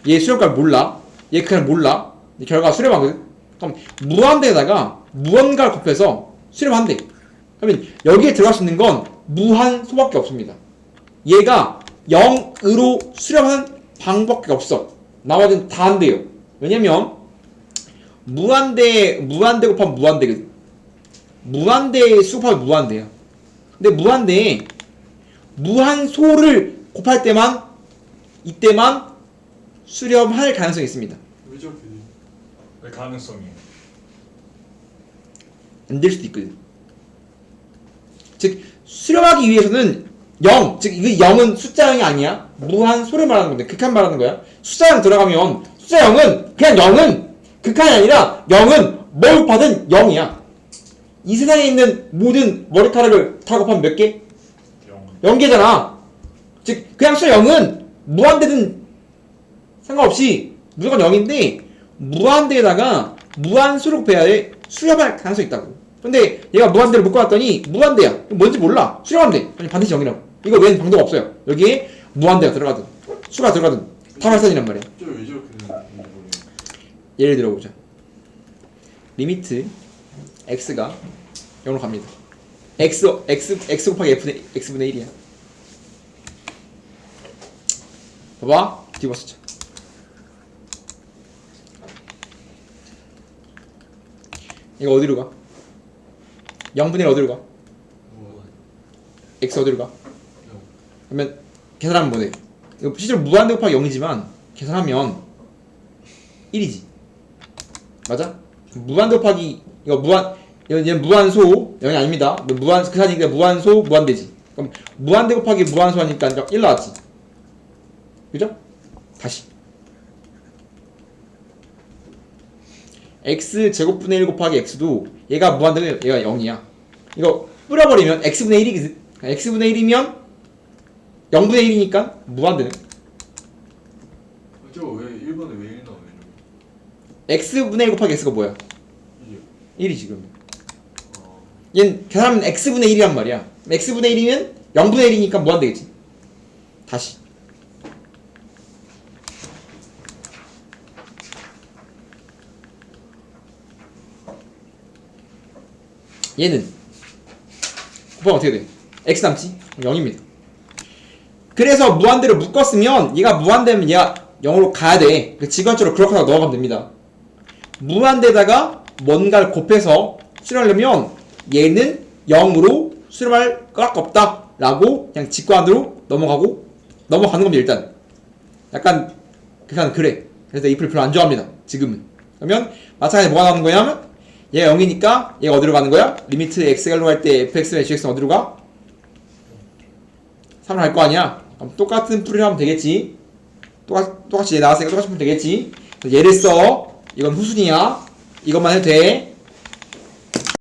A: 얘 수렴값 몰라. 얘 그냥 몰라. 결과가 수렴하거든. 그럼 무한대에다가 무언가를 곱해서 수렴한대. 그러면 여기에 들어갈 수 있는 건 무한소밖에 없습니다. 얘가 0으로 수렴하는 방법밖에 없어. 나머지는 다 안 돼요. 왜냐면 무한대 곱하면 무한대거든. 무한대 수 곱하면 무한대야. 근데 무한대에 무한소를 곱할 때만 이때만 수렴할 가능성이 있습니다.
C: 왜 저렇게 돼? 왜 가능성이?
A: 안 될 수도 있거든. 즉 수렴하기 위해서는 0, 즉 이거 0은 숫자 0이 아니야. 무한소를 말하는 건데 극한 말하는 거야. 숫자 0 들어가면 숫자 0은 그냥 0은 극한이 아니라 0은 뭘 곱하든 0이야. 이 세상에 있는 모든 머리카락을 다 곱하면 몇 개? 0개잖아. 즉 그냥 숫자 0은 무한대든 상관없이 무조건 0인데 무한대에다가 무한수를 곱해야 돼. 수렴할 가능성이 있다고. 근데 얘가 무한대를 묶어놨더니 무한대야. 뭔지 몰라. 수렴한대. 아니 반드시 0이라고. 이거 외에는 방도가 없어요. 여기에 무한대가 들어가든 수가 들어가든 다 발산이란 말이야.
C: 저왜 저렇게 되는지 모르겠네.
A: 예를 들어보자. 리미트 x가 0으로 갑니다. x 곱하기 x분의 1이야. 봐봐. 뒤집어 쓰자. 이거 어디로 가? 0분의 1 어디로 가? x 어디로 가? 그러면 계산하면 뭐돼? 이거 실제로 무한대 곱하기 0이지만 계산하면 1이지. 맞아? 무한대 곱하기 얘는 무한소 0이 아닙니다. 계산이니까 무한소 무한대지. 그럼 무한대 곱하기 무한소 하니까 1 나왔지. 그죠? 다시 x 제곱분의 1 곱하기 x도 얘가 무한대면 얘가 0이야. 이거 뿌려버리면 x분의 1이거든. x분의 1이면 0분의 1이니까 무한대는
C: 저거 왜 1번에 왜 1 나오네?
A: x분의 1 곱하기 x가 뭐야?
C: 이게
A: 1이지 그러면. 얘는 계산하면 x분의 1이란 말이야. x분의 1이면 0분의 1이니까 무한대겠지. 다시 얘는 곱하면 어떻게 돼? x 남지? 0입니다. 그래서 무한대로 묶었으면 얘가 무한대면 얘가 0으로 가야 돼. 직관적으로 그렇게 하고 넘어가면 됩니다. 무한대에다가 뭔가를 곱해서 수렴하려면 얘는 0으로 수렴할 거밖에 없다 라고 그냥 직관으로 넘어가는 겁니다. 일단 약간 그래. 그래서 if를 별로 안 좋아합니다. 지금은. 그러면 마찬가지로 뭐가 나오는 거냐면 얘가 0이니까 얘가 어디로 가는 거야? 리미트 x가 1로 갈 때 fx의 gx는 어디로 가? 3로 갈 거 아니야? 그럼 똑같은 풀이를 하면 되겠지. 똑같이 얘 나왔으니까 똑같이 풀면 되겠지. 얘를 써. 이건 후순위야. 이것만 해도 돼.